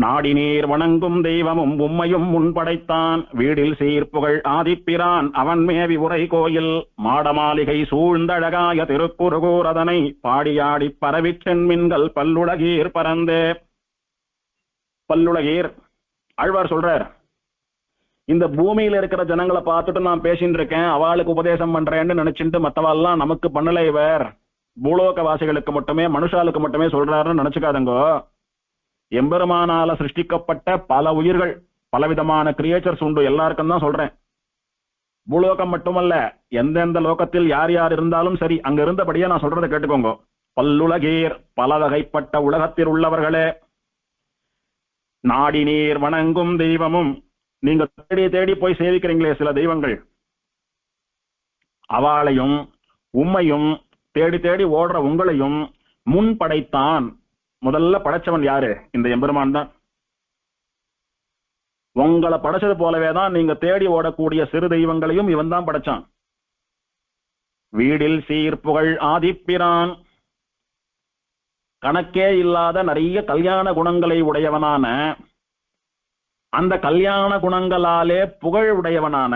நாடி நீர் வணங்கும் தெய்வமும் உம்மையும் முன்படைத்தான், வீடில் சீர்ப்புகழ் ஆதிப்பிரான் அவன் மேவி உரை கோயில், மாடமாளிகை சூழ்ந்தழகாய திருக்குறுகூர் அதனை பாடியாடி பரவிச் சென்மின்கள் பல்லுலகீர் பரந்தே. பல்லுலகீர் ஆழ்வார் சொல்றார், இந்த பூமியில இருக்கிற ஜனங்களை பார்த்துட்டு நான் பேசிட்டு இருக்கேன், அவளுக்கு உபதேசம் பண்றேன்னு நினைச்சுட்டு மத்தவாள்லாம் நமக்கு பண்ணல, இவர் பூலோக வாசிகளுக்கு மட்டுமே மனுஷாளுக்கு மட்டுமே சொல்றாருன்னு நினைச்சுக்காதங்கோ. எம்பெருமானால சிருஷ்டிக்கப்பட்ட பல உயிர்கள் பலவிதமான கிரியேச்சர்ஸ் உண்டு, எல்லாருக்கும் தான் சொல்றேன். பூலோகம் மட்டுமல்ல, எந்தெந்த லோகத்தில் யார் யார் இருந்தாலும் சரி, அங்க இருந்தபடியே நான் சொல்றதை கேட்டுக்கோங்க. பல்லுலகீர் பல வகைப்பட்ட உலகத்தில் உள்ளவர்களே, நாடி நீர் வணங்கும் தெய்வமும், நீங்க தேடி தேடி போய் சேவிக்கிறீங்களே சில தெய்வங்கள், அவளையும் உம்மையும் தேடி தேடி ஓடுற உங்களையும் முன் படைத்தான். முதல்ல படைச்சவன் யாரு? இந்த எம்பெருமான் தான். உங்களை படைச்சது போலவேதான் நீங்க தேடி ஓடக்கூடிய சிறு தெய்வங்களையும் இவன் தான் படைச்சான். வீடில் சீர்ப்புகழ் ஆதிப்பிரான், கணக்கே இல்லாத நிறைய கல்யாண குணங்களை உடையவனான, அந்த கல்யாண குணங்களாலே புகழ் உடையவனான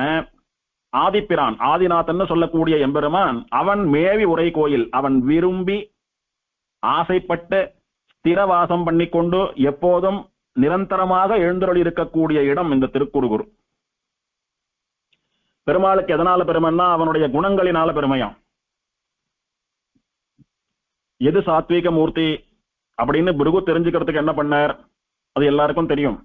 ஆதிப்பிரான் ஆதிநாதன் சொல்லக்கூடிய எம்பெருமான் அவன் மேவி உரை கோயில், அவன் விரும்பி ஆசைப்பட்டு ஸ்திரவாசம் பண்ணிக்கொண்டு எப்போதும் நிரந்தரமாக எழுந்தருளி இருக்கக்கூடிய இடம் இந்த திருக்குறுகூர். பெருமாளுக்கு எதனால பெருமைன்னா அவனுடைய குணங்களினால பெருமையாம். எது சாத்வீக மூர்த்தி அப்படின்னு பிருகு தெரிஞ்சுக்கிறதுக்கு என்ன பண்ணார் அது எல்லாருக்கும் தெரியும்.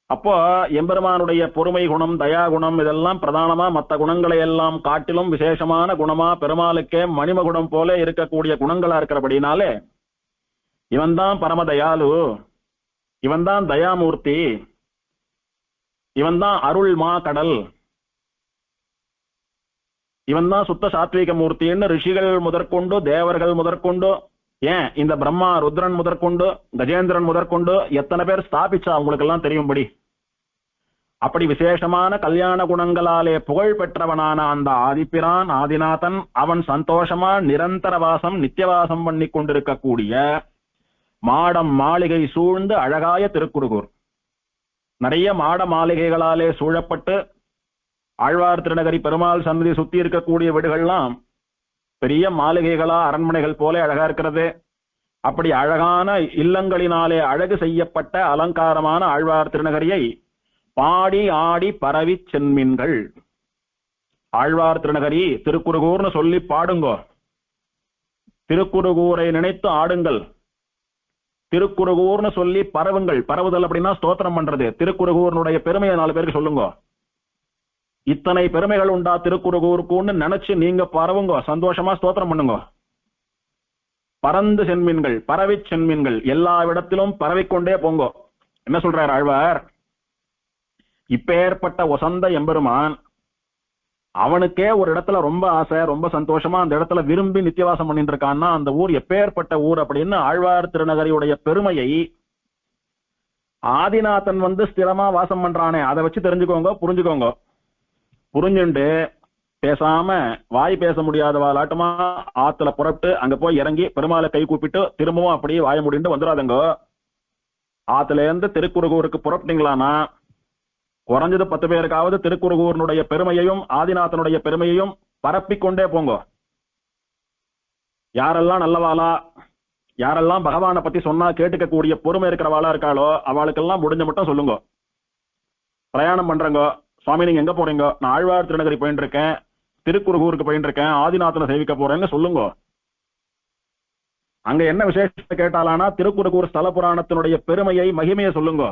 அப்போ எம்பெருமானுடைய பொறுமை குணம், தயா குணம் இதெல்லாம் பிரதானமா மற்ற குணங்களை எல்லாம் காட்டிலும் விசேஷமான குணமா பெருமாளுக்கே மணிமகுடம் போல இருக்கக்கூடிய குணங்களா இருக்கிறபடினாலே இவன் தான் பரமதயாலு, இவன் தான் தயாமூர்த்தி, இவன் தான் அருள் மா கடல், இவன் தான் சுத்த சாத்வீக மூர்த்தின்னு ரிஷிகள் முதற்கொண்டு தேவர்கள் முதற்கொண்டு, ஏன் இந்த பிரம்மா ருத்ரன் முதற்கொண்டு கஜேந்திரன் முதற்கொண்டு எத்தனை பேர் ஸ்தாபிச்சா அவங்களுக்கு எல்லாம் தெரியும்படி. அப்படி விசேஷமான கல்யாண குணங்களாலே புகழ் பெற்றவனான அந்த ஆதிப்பிரான் ஆதிநாதன் அவன் சந்தோஷமா நிரந்தர வாசம் நித்தியவாசம் பண்ணி கொண்டிருக்கக்கூடிய மாடம் மாளிகை சூழ்ந்து அழகாய திருக்குறுகூர். நிறைய மாட மாளிகைகளாலே சூழப்பட்டு ஆழ்வார் திருநகரி பெருமாள் சன்னதி சுத்தி இருக்கக்கூடிய வீடுகள்லாம் பெரிய மாளிகைகளா அரண்மனைகள் போல அழகா இருக்கிறது. அப்படி அழகான இல்லங்களினாலே அழகு செய்யப்பட்ட அலங்காரமான ஆழ்வார் திருநகரியை பாடி ஆடி பரவி சென்மீன்கள். ஆழ்வார் திருநகரி திருக்குறுகூர்னு சொல்லி பாடுங்கோ, திருக்குறுகூரை நினைத்து ஆடுங்கள், திருக்குறுகூர்னு சொல்லி பரவுங்கள். பரவுதல் அப்படின்னா ஸ்தோத்திரம் பண்றது. திருக்குறுகூர்னுடைய பெருமையை 4 பேருக்கு சொல்லுங்க. இத்தனை பெருமைகள் உண்டா திருக்குறுகூருக்குன்னு நினைச்சு நீங்க பரவுங்க, சந்தோஷமா ஸ்தோத்திரம் பண்ணுங்க. பறந்து சென்மீன்கள், பரவி சென்மீன்கள், எல்லா இடத்திலும் பரவிக்கொண்டே போங்க. என்ன சொல்றார் ஆழ்வார்? இப்பேற்பட்ட வசந்த எம்பெருமான் அவனுக்கே ஒரு இடத்துல ரொம்ப ஆசை, ரொம்ப சந்தோஷமா அந்த இடத்துல விரும்பி நித்தியவாசம் பண்ணிட்டு இருக்கான்னா அந்த ஊர் எப்பேற்பட்ட ஊர் அப்படின்னு ஆழ்வார் திருநகரியுடைய பெருமையை ஆதிநாதன் ஸ்திரமா வாசம் பண்றானே அதை வச்சு தெரிஞ்சுக்கோங்க, புரிஞ்சுக்கோங்க. புரிஞ்சுண்டு பேசாம வாய் பேச முடியாதவாளாட்டமா ஆத்துல புறப்பட்டு அங்க போய் இறங்கி பெருமாளை கை கூப்பிட்டு திரும்பவும் அப்படியே வாய முடிந்து வந்துடாதுங்க. ஆத்துல இருந்து திருக்குறுகூருக்கு புறப்பட்டீங்களானா குறைஞ்சது 10 பேருக்காவது திருக்குறுகூரனுடைய பெருமையையும் ஆதிநாதனுடைய பெருமையையும் பரப்பிக்கொண்டே போங்க. யாரெல்லாம் நல்லவாளா, யாரெல்லாம் பகவானை பத்தி சொன்னா கேட்டுக்க கூடிய பொறுமை இருக்கிறவாளா இருக்காளோ அவளுக்கெல்லாம் முடிஞ்ச மட்டும் சொல்லுங்க. பிரயாணம் பண்றங்க, சுவாமி நீங்க எங்க போறீங்க? நான் ஆழ்வார் திருநகரி போயிட்டு இருக்கேன், திருக்குறுகூருக்கு போயிட்டு இருக்கேன், ஆதிநாதனை சேவிக்க போறேன்னு சொல்லுங்க. அங்க என்ன விசேஷத்தை கேட்டாலானா திருக்குறுகூர் ஸ்தல புராணத்தினுடைய பெருமையை மகிமையை சொல்லுங்க.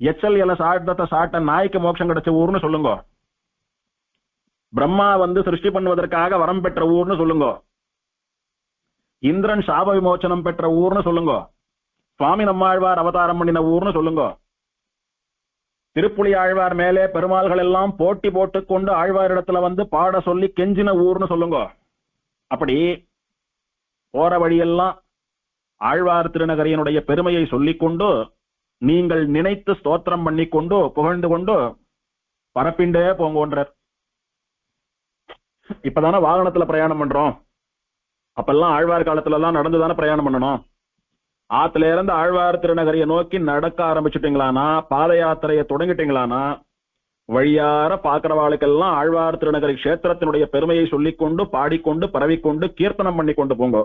எச்சல் எல சாட்டத்தை சாட்ட நாய்க்கு மோட்சம் கிடைச்ச ஊர்னு சொல்லுங்க. பிரம்மா வந்து சிருஷ்டி பண்ணுவதற்காக வரம் பெற்ற ஊர்னு சொல்லுங்க. இந்திரன் சாப விமோச்சனம் பெற்ற ஊர்னு சொல்லுங்க. சுவாமி நம்மாழ்வார் அவதாரம் பண்ணின ஊர்னு சொல்லுங்க. திருப்புலி ஆழ்வார் மேலே பெருமாள்கள் எல்லாம் போட்டி போட்டுக்கொண்டு ஆழ்வாரிடத்துல வந்து பாட சொல்லி கெஞ்சின ஊர்னு சொல்லுங்க. அப்படி போற வழியெல்லாம் ஆழ்வார் திருநகரியினுடைய பெருமையை சொல்லிக்கொண்டு நீங்கள் நினைத்து ஸ்தோத்திரம் பண்ணிக்கொண்டு புகழ்ந்து கொண்டு பரப்பிண்டே போங்கன்றார். இப்பதானே வாகனத்துல பிரயாணம் பண்றோம், அப்பெல்லாம் ஆழ்வார் காலத்துல எல்லாம் நடந்துதானே பிரயாணம் பண்ணணும். ஆத்துல இருந்து ஆழ்வார் திருநகரியை நோக்கி நடக்க ஆரம்பிச்சுட்டீங்களானா, பாத யாத்திரையை தொடங்கிட்டீங்களானா, வழியார பாக்குறவாளுக்கெல்லாம் ஆழ்வார் திருநகரி கஷேத்திரத்தினுடைய பெருமையை சொல்லிக்கொண்டு பாடிக்கொண்டு பரவிக்கொண்டு கீர்த்தனம் பண்ணி கொண்டு போங்க.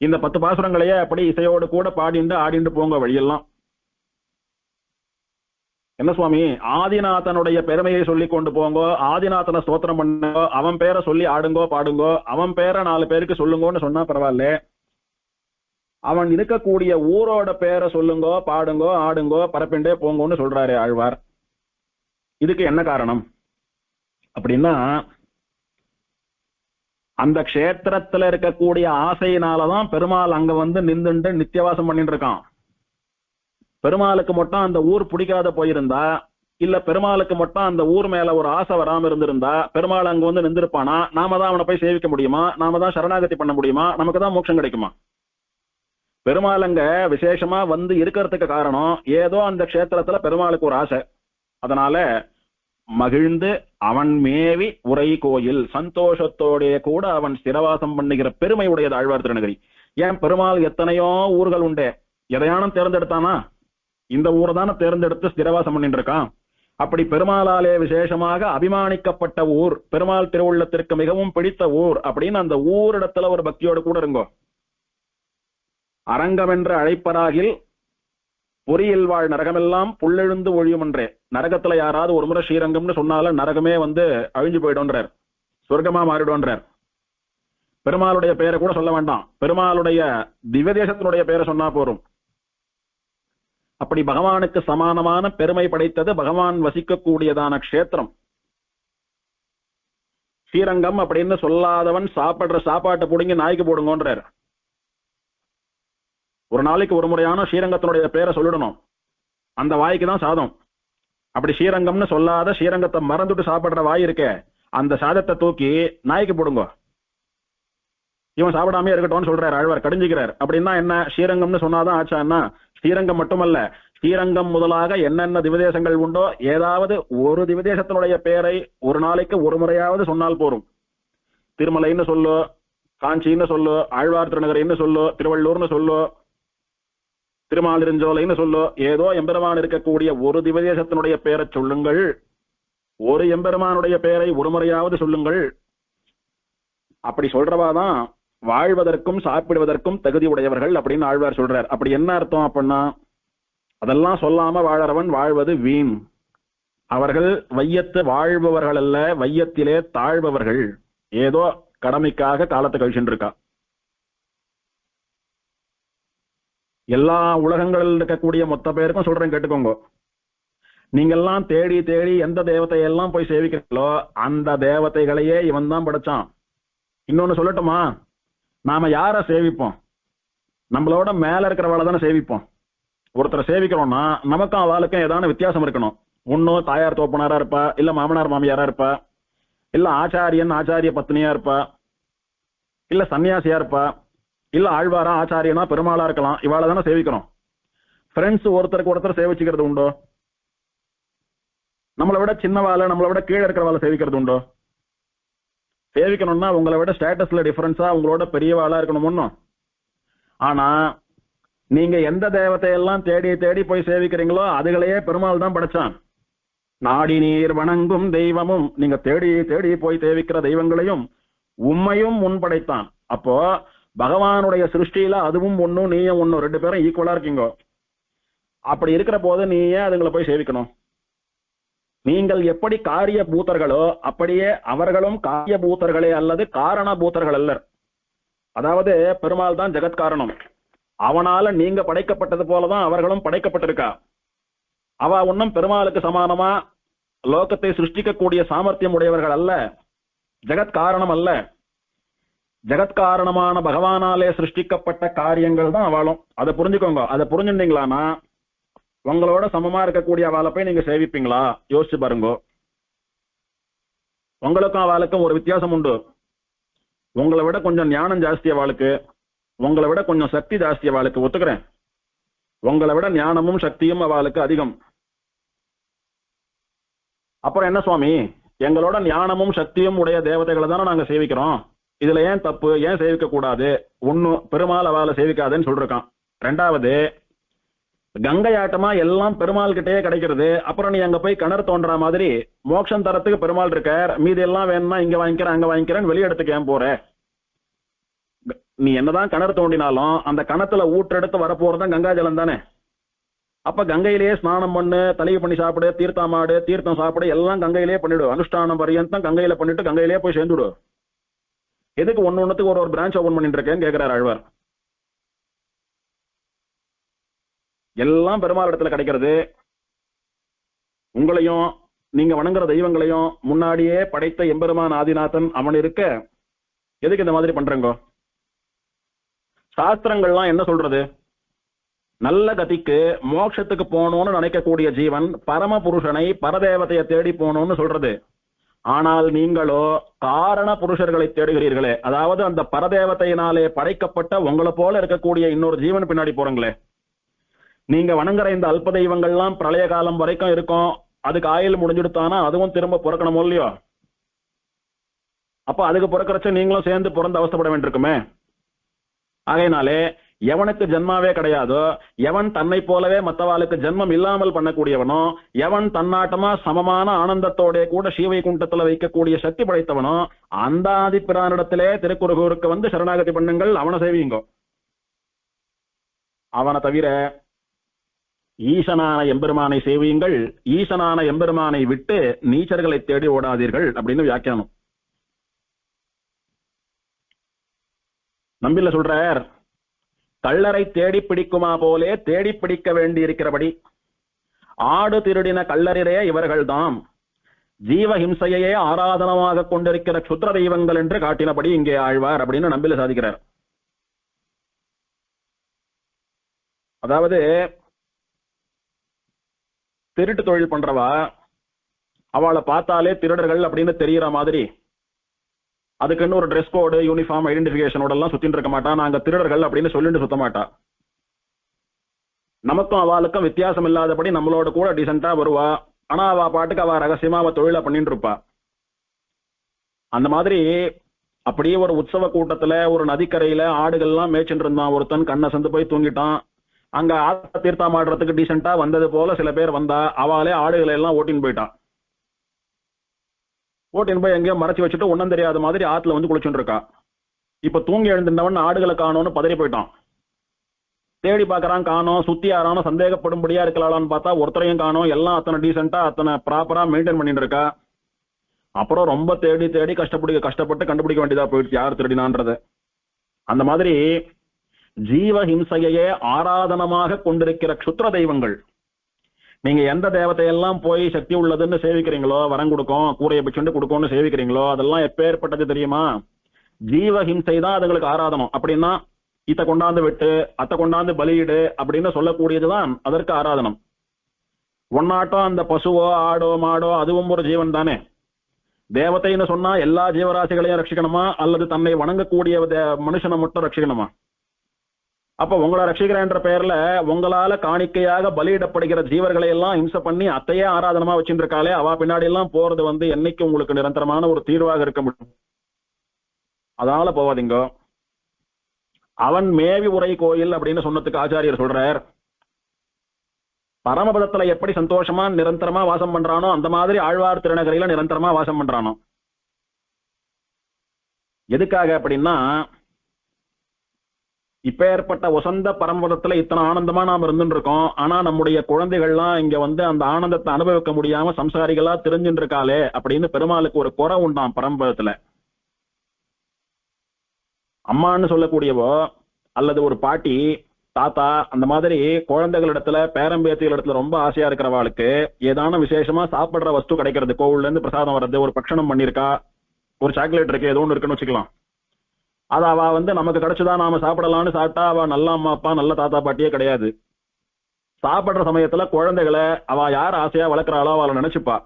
இந்த 10 பாசுரங்களையே அப்படி இசையோடு கூட பாடிண்டு ஆடிண்டு போங்க வழியெல்லாம். என்ன சுவாமி, ஆதிநாதனுடைய பெருமையை சொல்லி கொண்டு போங்கோ, ஆதிநாதனை ஸ்தோத்திரம் பண்ணுங்கோ, அவன் பேரை சொல்லி ஆடுங்கோ பாடுங்கோ, அவன் பேரை 4 பேருக்கு சொல்லுங்கோன்னு சொன்னா பரவாயில்ல, அவன் இருக்கக்கூடிய ஊரோட பேரை சொல்லுங்கோ பாடுங்கோ ஆடுங்கோ பரப்பிண்டே போங்கோன்னு சொல்றாரு ஆழ்வார். இதுக்கு என்ன காரணம் அப்படின்னா, அந்த க்ஷேத்திரத்துல இருக்கக்கூடிய ஆசையினாலதான் பெருமாள் அங்க வந்து நின்றுண்டு நித்தியவாசம் பண்ணிட்டு இருக்கான். பெருமாளுக்கு மட்டும் அந்த ஊர் பிடிக்காத போயிருந்தா, இல்ல பெருமாளுக்கு மட்டும் அந்த ஊர் மேல ஒரு ஆசை வராம இருந்திருந்தா பெருமாள் அங்க வந்து நின்றுப்பானா? நாம தான் அவனை போய் சேவிக்க முடியுமா? நாம தான் சரணாகதி பண்ண முடியுமா? நமக்கு தான் மோட்சம் கிடைக்குமா? பெருமாள் அங்க விசேஷமா வந்து இருக்கிறதுக்கு காரணம் ஏதோ அந்த க்ஷேத்திரத்துல பெருமாளுக்கு ஒரு ஆசை. அதனால மகிழ்ந்து அவன் மேவி உரை கோயில் சந்தோஷத்தோட கூட அவன் ஸ்திரவாசம் பண்ணுகிற பெருமை உடையது ஆழ்வார் திருநகரி. ஏன் பெருமாள் எத்தனையோ ஊர்கள் உண்டு, எதையானும் தேர்ந்தெடுத்தானா? இந்த ஊரை தானே தேர்ந்தெடுத்து ஸ்திரவாசம் பண்ணிட்டு இருக்கான். அப்படி பெருமாளாலே விசேஷமாக அபிமானிக்கப்பட்ட ஊர், பெருமாள் திருவுள்ளத்திற்கு மிகவும் பிடித்த ஊர் அப்படின்னு அந்த ஊரிடத்துல ஒரு பக்தியோடு கூட இருங்கோ. அரங்கம் என்று அழைப்பராகில் பொறியில் வாழ் நரகமெல்லாம் புல்லெழுந்து ஒழியுமன்றே. நரகத்துல யாராவது ஒரு முறை ஸ்ரீரங்கம்னு சொன்னாலும் நரகமே வந்து அழிஞ்சு போயிடும்ன்றார், சொர்க்கமா மாறிடும்ன்றார். பெருமாளுடைய பெயரை கூட சொல்ல வேண்டாம், பெருமாளுடைய திவ்யதேசத்தினுடைய பெயரை சொன்னா போரும். அப்படி பகவானுக்கு சமானமான பெருமை படைத்தது பகவான் வசிக்கக்கூடியதான க்ஷேத்திரம் ஸ்ரீரங்கம். அப்படின்னு சொல்லாதவன் சாப்பிடுற சாப்பாட்டை புடுங்கி நாய்க்கு போடுங்கன்றார். ஒரு நாளைக்கு ஒரு முறையான ஸ்ரீரங்கத்தினுடைய பேரை சொல்லிடணும், அந்த வாய்க்கு தான் சாதம். அப்படி ஸ்ரீரங்கம்னு சொல்லாத ஸ்ரீரங்கத்தை மறந்துட்டு சாப்பிடுற வாய் இருக்க, அந்த சாதத்தை தூக்கி நாய்க்கு போடுங்க, இவன் சாப்பிடாமே இருக்கட்டும்னு சொல்றாரு ஆழ்வார், கடிஞ்சிக்கிறார். அப்படின்னா என்ன, ஸ்ரீரங்கம்னு சொன்னாதான் ஆச்சான்னா? ஸ்ரீரங்கம் மட்டுமல்ல, ஸ்ரீரங்கம் முதலாக என்னென்ன திவதேசங்கள் உண்டோ ஏதாவது ஒரு திவதேசத்தினுடைய பெயரை ஒரு நாளைக்கு ஒரு முறையாவது சொன்னால் போரும். திருமலைன்னு சொல்லு, காஞ்சின்னு சொல்லு, ஆழ்வார் திருநகரின்னு சொல்லு, திருவள்ளூர்னு சொல்லு, திருமாலிருஞ்சோலைன்னு சொல்லு, ஏதோ எம்பெருமான் இருக்கக்கூடிய ஒரு திவதேசத்தினுடைய பெயரை சொல்லுங்கள், ஒரு எம்பெருமானுடைய பெயரை ஒரு முறையாவது சொல்லுங்கள். அப்படி சொல்றவாதான் வாழ்வதற்கும் சாப்பிடுவதற்கும் தகுதி உடையவர்கள் அப்படின்னு ஆழ்வார் சொல்றார். அப்படி என்ன அர்த்தம் அப்படின்னா, அதெல்லாம் சொல்லாம வாழறவன் வாழ்வது வீண். அவர்கள் வையத்து வாழ்பவர்கள் அல்ல, வையத்திலே தாழ்பவர்கள். ஏதோ கடமைக்காக காலத்தை கழிச்சுட்டு இருக்கா. எல்லா உலகங்களில் இருக்கக்கூடிய மொத்த பேருக்கும் சொல்றேன் கேட்டுக்கோங்க. நீங்கெல்லாம் தேடி தேடி எந்த தேவதையெல்லாம் போய் சேவிக்கிறீங்களோ அந்த தேவதைகளையே இவன் தான் படைச்சான். இன்னொன்னு சொல்லட்டுமா, நாம யார சேவிப்போம்? நம்மளோட மேல இருக்கிறவளை தானே சேவிப்போம். ஒருத்தரை சேவிக்கிறோம்னா நமக்கும் அவளுக்கும் ஏதான வித்தியாசம் இருக்கணும். ஒன்னும் தாயார் தோப்பனாரா இருப்பா, இல்ல மாமனார் மாமியாரா இருப்பா, இல்ல ஆச்சாரியன் ஆச்சாரிய பத்னியா இருப்பா, இல்ல சன்னியாசியா இருப்பா, இல்ல ஆழ்வாரா ஆச்சாரியனா பெருமாளா இருக்கலாம். இவாளை தானே சேவிக்கிறோம். ஃப்ரெண்ட்ஸ் ஒருத்தருக்கு ஒருத்தர் சேவிச்சுக்கிறது உண்டோ? நம்மளை விட சின்னவாளை நம்மளை விட கீழே இருக்கிறவாளை சேவிக்கிறது உண்டோ? சேவிக்கணும்னா உங்களை விட ஸ்டேட்டஸ்ல டிஃபரன்ஸா உங்களோட பெரியவாளா இருக்கணும். ஆனா நீங்க எந்த தேவத்தையெல்லாம் தேடி தேடி போய் சேவிக்கிறீங்களோ அதுகளையே பெருமாள் தான் படைச்சான். நாடி நீர் வணங்கும் தெய்வமும், நீங்க தேடி தேடி போய் சேவிக்கிற தெய்வங்களையும் உம்மையும் முன்படைத்தான். அப்போ பகவானுடைய சிருஷ்டியில அதுவும் ஒன்னும் நீயும் ஒன்னும், ரெண்டு பேரும் ஈக்குவலா இருக்கீங்க. அப்படி இருக்கிற போது நீ ஏன் அதுங்களை போய் சேவிக்கணும்? நீங்கள் எப்படி காரிய பூத்தர்களோ அப்படியே அவர்களும் காரிய பூத்தர்களே, அல்லது காரண பூத்தர்கள் அல்லர். அதாவது பெருமாள் தான் ஜெகத்காரணம். அவனால நீங்க படைக்கப்பட்டது போலதான் அவர்களும் படைக்கப்பட்டிருக்கா. அவ ஒன்னும் பெருமாளுக்கு சமானமா லோகத்தை சிருஷ்டிக்கக்கூடிய சாமர்த்தியம் உடையவர்கள் அல்ல, ஜெகத்காரணம் அல்ல. ஜெகத்காரணமான பகவானாலே சிருஷ்டிக்கப்பட்ட காரியங்கள் தான் அவளும். அதை புரிஞ்சுக்கோங்க. அதை புரிஞ்சுட்டீங்களானா உங்களோட சமமா இருக்கக்கூடிய அவளை போய் நீங்க சேவிப்பீங்களா? யோசிச்சு பாருங்க. உங்களுக்கும் அவளுக்கும் ஒரு வித்தியாசம் உண்டு. உங்களை விட கொஞ்சம் ஞானம் ஜாஸ்தி அவளுக்கு, உங்களை விட கொஞ்சம் சக்தி ஜாஸ்தி அவளுக்கு, ஒத்துக்கிறேன். உங்களை விட ஞானமும் சக்தியும் அவளுக்கு அதிகம். அப்புறம் என்ன சுவாமி, எங்களோட ஞானமும் சக்தியும் உடைய தேவதைகளை தானே நாங்க சேவிக்கிறோம், இதுல ஏன் தப்பு, ஏன் சேவிக்க கூடாது? ஒண்ணு, பெருமாள் அவளை சேவிக்காதுன்னு சொல்றான். ரெண்டாவது, கங்கை ஆட்டமா எல்லாம் பெருமாள் கிட்டே கிடைக்கிறது. அப்புறம் நீ அங்க போய் கிணறு தோன்ற மாதிரி மோட்சம் தரத்துக்கு பெருமாள் இருக்கார், மீதி எல்லாம் வேணும்னா இங்க வாங்கிக்கிறேன் அங்க வாங்கிக்கிறேன்னு வெளியெடுத்துக்க ஏன் போற? நீ என்னதான் கிணறு தோண்டினாலும் அந்த கிணத்துல ஊற்றெடுத்து வரப்போறதுதான் கங்கா ஜலம் தானே. அப்ப கங்கையிலேயே ஸ்நானம் பண்ணு, தலையை பண்ணி சாப்பிடு, தீர்த்தமாடு, தீர்த்தம் சாப்பிடு, எல்லாம் கங்கையிலேயே பண்ணிடு. அனுஷ்டானம் பரியந்தம் கங்கையில பண்ணிட்டு கங்கையிலேயே போய் சேர்ந்துடு. எதுக்கு ஒன்னொன்னுக்கு ஒரு பிரான்ச் ஓபன் பண்ணிட்டு இருக்கேன்னு கேட்கிறார் ஆழ்வார். எல்லாம் பெருமாள் இடத்துல கிடைக்கிறது. உங்களையும் நீங்க வணங்குற தெய்வங்களையும் முன்னாடியே படைத்த எம்பெருமான் ஆதிநாதன் அவன் இருக்க எதுக்கு இந்த மாதிரி பண்றங்க? சாஸ்திரங்கள்லாம் என்ன சொல்றது? நல்ல கதிக்கு மோட்சத்துக்கு போகணும்னு நினைக்கக்கூடிய ஜீவன் பரம புருஷனை பரதேவதையை தேடி போகணும்னு சொல்றது. ஆனால் நீங்களோ காரண புருஷர்களை தேடுகிறீர்களே, அதாவது அந்த பரதேவத்தையினாலே படைக்கப்பட்ட உங்களை போல இருக்கக்கூடிய இன்னொரு ஜீவன் பின்னாடி போறீங்களே. நீங்க வணங்குற இந்த அல்ப தெய்வங்கள்லாம் பிரளய காலம் வரைக்கும் இருக்கும், அதுக்கு ஆயுள் முடிஞ்சுடுத்தானா அதுவும் திரும்ப பிறக்கணும் இல்லையோ? அப்ப அதுக்கு பிறக்கிறச்ச நீங்களும் சேர்ந்து பிறந்து அவஸ்தைப்பட வேண்டியிருக்குமே. ஆகையினாலே எவனுக்கு ஜென்மாவே கிடையாதோ, எவன் தன்னை போலவே மற்றவாளுக்கு ஜென்மம் இல்லாமல் பண்ணக்கூடியவனோ, எவன் தன்னாட்டமா சமமான ஆனந்தத்தோட கூட ஸ்ரீவைகுண்டத்துல வைக்கக்கூடிய சக்தி படைத்தவனோ அந்த ஆதிப்பிரானிடத்திலே திருக்குறுகூருக்கு வந்து சரணாகதி பண்ணுங்கள், அவனை சேவியுங்கோ. அவனை தவிர ஈசனான எம்பெருமானை சேவியுங்கள், ஈசனான எம்பெருமானை விட்டு நீச்சர்களை தேடி ஓடாதீர்கள் அப்படின்னு வியாக்கியானம். நம்பில சொல்றார், கள்ளரை தேடி பிடிக்குமா போலே தேடி பிடிக்க வேண்டியிருக்கிறபடி ஆடு திருடின கள்ளரே இவர்கள்தாம் ஜீவஹிம்சையே ஆராதனமாக கொண்டிருக்கிற சுத்திர தெய்வங்கள் என்று காட்டினபடி இங்கே ஆழ்வார் அப்படின்னு நம்பில சாதிக்கிறார். அதாவது திருட்டு தொழில் பண்றவா அவளை பார்த்தாலே திருடர்கள் அப்படின்னு தெரியற மாதிரி அதுக்குன்னு ஒரு ட்ரெஸ் கோடு, யூனிஃபார்ம், ஐடென்டிபிகேஷனோட எல்லாம் சுத்தின்னு இருக்க மாட்டா. நாங்க திருடர்கள் அப்படின்னு சொல்லிட்டு சுத்த மாட்டா. நமக்கும் அவளுக்கும் வித்தியாசம் இல்லாதபடி நம்மளோட கூட டீசெண்டா வருவா. ஆனா அவ பாட்டுக்கு அவ ரகசியமா அவ தொழிலை பண்ணிட்டு இருப்பா. அந்த மாதிரி அப்படியே ஒரு உற்சவ கூட்டத்துல ஒரு நதிக்கரையில ஆடுகள்லாம் மேய்ச்சிட்டு இருந்தான் ஒருத்தன், கண்ணை சந்து போய் தூங்கிட்டான். அங்க ஆத்த தீர்த்தம் ஆடுறதுக்கு டீசெண்டா வந்தது போல சில பேர் வந்தா, அவளே ஆடுகளை எல்லாம் ஓட்டின்னு போயிட்டான். ஓட்டின்னு போய் எங்கேயோ மறைச்சு வச்சுட்டு ஒன்னும் தெரியாத மாதிரி ஆத்துல வந்து குளிச்சுட்டு இருக்கா. இப்ப தூங்கி எழுந்திருந்தவன் ஆடுகளை காணோன்னு பதறி போயிட்டான். தேடி பாக்குறான், காணோம். சுத்தி யாரானோ சந்தேகப்படும்படியா இருக்கலாம்னு பார்த்தா ஒருத்தரையும் காணோம். எல்லாம் அத்தனை டீசெண்டா அத்தனை ப்ராப்பரா மெயின்டைன் பண்ணிட்டு இருக்கா. அப்புறம் ரொம்ப தேடி தேடி கஷ்டப்பட்டு கண்டுபிடிக்க வேண்டியதா போயிடுச்சு யார் திருடினான்றது. அந்த மாதிரி ஜீவஹிம்சையே ஆராதனமாக கொண்டிருக்கிற க்ஷுத்ர தெய்வங்கள், நீங்க எந்த தேவத்தையெல்லாம் போய் சக்தி உள்ளதுன்னு சேவிக்கிறீங்களோ, வரம் கொடுக்கும், கூரையை பிச்சுண்டு கொடுக்கும்னு சேவிக்கிறீங்களோ, அதெல்லாம் எப்பேற்பட்டது தெரியுமா? ஜீவஹிம்சை தான் அதுங்களுக்கு ஆராதனம். அப்படின்னா இத்த கொண்டாந்து விட்டு அத்தை கொண்டாந்து பலியிடு அப்படின்னு சொல்லக்கூடியதுதான் அதற்கு ஆராதனம். ஒன்னாட்டம் அந்த பசுவோ ஆடோ மாடோ அதுவும் ஒரு ஜீவன் தானே. தேவத்தைன்னு சொன்னா எல்லா ஜீவராசிகளையும் ரட்சிக்கணுமா, அல்லது தன்னை வணங்கக்கூடிய மனுஷனை மட்டும் ரட்சிக்கணுமா? அப்ப உங்களை ரட்சிக்கிறேன்ற பெயர்ல உங்களால காணிக்கையாக பலியிடப்படுகிற ஜீவர்களை எல்லாம் ஹிம்சை பண்ணி அத்தையே ஆராதனமா வச்சுட்டு இருக்காளே, அவ பின்னாடி எல்லாம் போறது என்னைக்கு உங்களுக்கு நிரந்தரமான ஒரு தீர்வாக இருக்க முடியும்? அதனால போவாதீங்க. அவன் மேவி உரை கோயில் அப்படின்னு சொன்னதுக்கு ஆச்சாரியர் சொல்றார், பரமபதத்துல எப்படி சந்தோஷமா நிரந்தரமா வாசம் பண்றானோ அந்த மாதிரி ஆழ்வார் திருநகரில நிரந்தரமா வாசம் பண்றானோ. எதுக்காக அப்படின்னா, இப்ப ஏற்பட்ட வசந்த பரமபதத்துல இத்தனை ஆனந்தமா நாம இருந்துட்டு இருக்கோம். ஆனா நம்முடைய குழந்தைகள்லாம் இங்க வந்து அந்த ஆனந்தத்தை அனுபவிக்க முடியாம சம்சாரிகளா தெரிஞ்சுட்டு இருக்காளே அப்படின்னு பெருமாளுக்கு ஒரு குறை உண்டாம் பரமபதத்துல. அம்மான்னு சொல்லக்கூடியவோ அல்லது ஒரு பாட்டி தாத்தா அந்த மாதிரி குழந்தைகளிடத்துல பேரம்பேத்திகள் இடத்துல ரொம்ப ஆசையா இருக்கிறவாளுக்கு ஏதான விசேஷமா சாப்பிடுற வஸ்து கிடைக்கிறது, கோவில்ல இருந்து பிரசாதம் வர்றது, ஒரு பட்சணம் பண்ணிருக்கா, ஒரு சாக்லேட் இருக்கு, ஏதோ ஒன்று இருக்குன்னு வச்சுக்கலாம். அது அவ வந்து நமக்கு கிடைச்சுதான் நாம சாப்பிடலாம்னு சாப்பிட்டா அவ நல்ல அம்மா அப்பா நல்ல தாத்தா பாட்டியே கிடையாது. சாப்பிடுற சமயத்துல குழந்தைகளை அவ யார் ஆசையா வளர்க்குறாளோ அவளை நினைச்சுப்பா,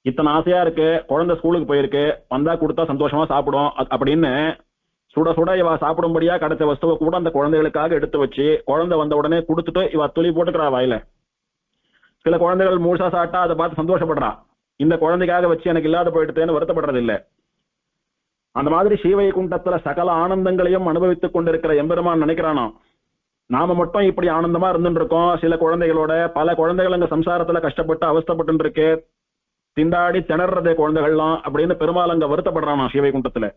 இத்தனை ஆசையா இருக்கு, குழந்தை ஸ்கூலுக்கு போயிருக்கு, வந்தா கொடுத்தா சந்தோஷமா சாப்பிடும் அப்படின்னு சுட சுட இவ சாப்பிடும்படியா கிடைச்ச வஸ்துவை கூட அந்த குழந்தைகளுக்காக எடுத்து வச்சு குழந்தை வந்த உடனே கொடுத்துட்டு இவ துளி போட்டுக்கிறா வாயில. சில குழந்தைகள் முழுசா சாப்பிட்டா அதை பார்த்து சந்தோஷப்படுறா, இந்த குழந்தைக்காக வச்சு எனக்கு இல்லாத போயிடுதேன்னு வருத்தப்படுறது இல்லை. அந்த மாதிரி ஸ்ரீவைகுண்டத்துல சகல ஆனந்தங்களையும் அனுபவித்துக் கொண்டிருக்கிற எம்பெருமான் நினைக்கிறானோ, நாம மட்டும் இப்படி ஆனந்தமா இருந்துட்டு இருக்கோம், சில குழந்தைகளோட பல குழந்தைகள் அங்க சம்சாரத்துல கஷ்டப்பட்டு அவஸ்தப்பட்டு இருக்கு, திண்டாடி திணறது குழந்தைகள்லாம் அப்படின்னு பெருமாள் அங்க வருத்தப்படுறானா ஸ்ரீவைகுண்டத்துல.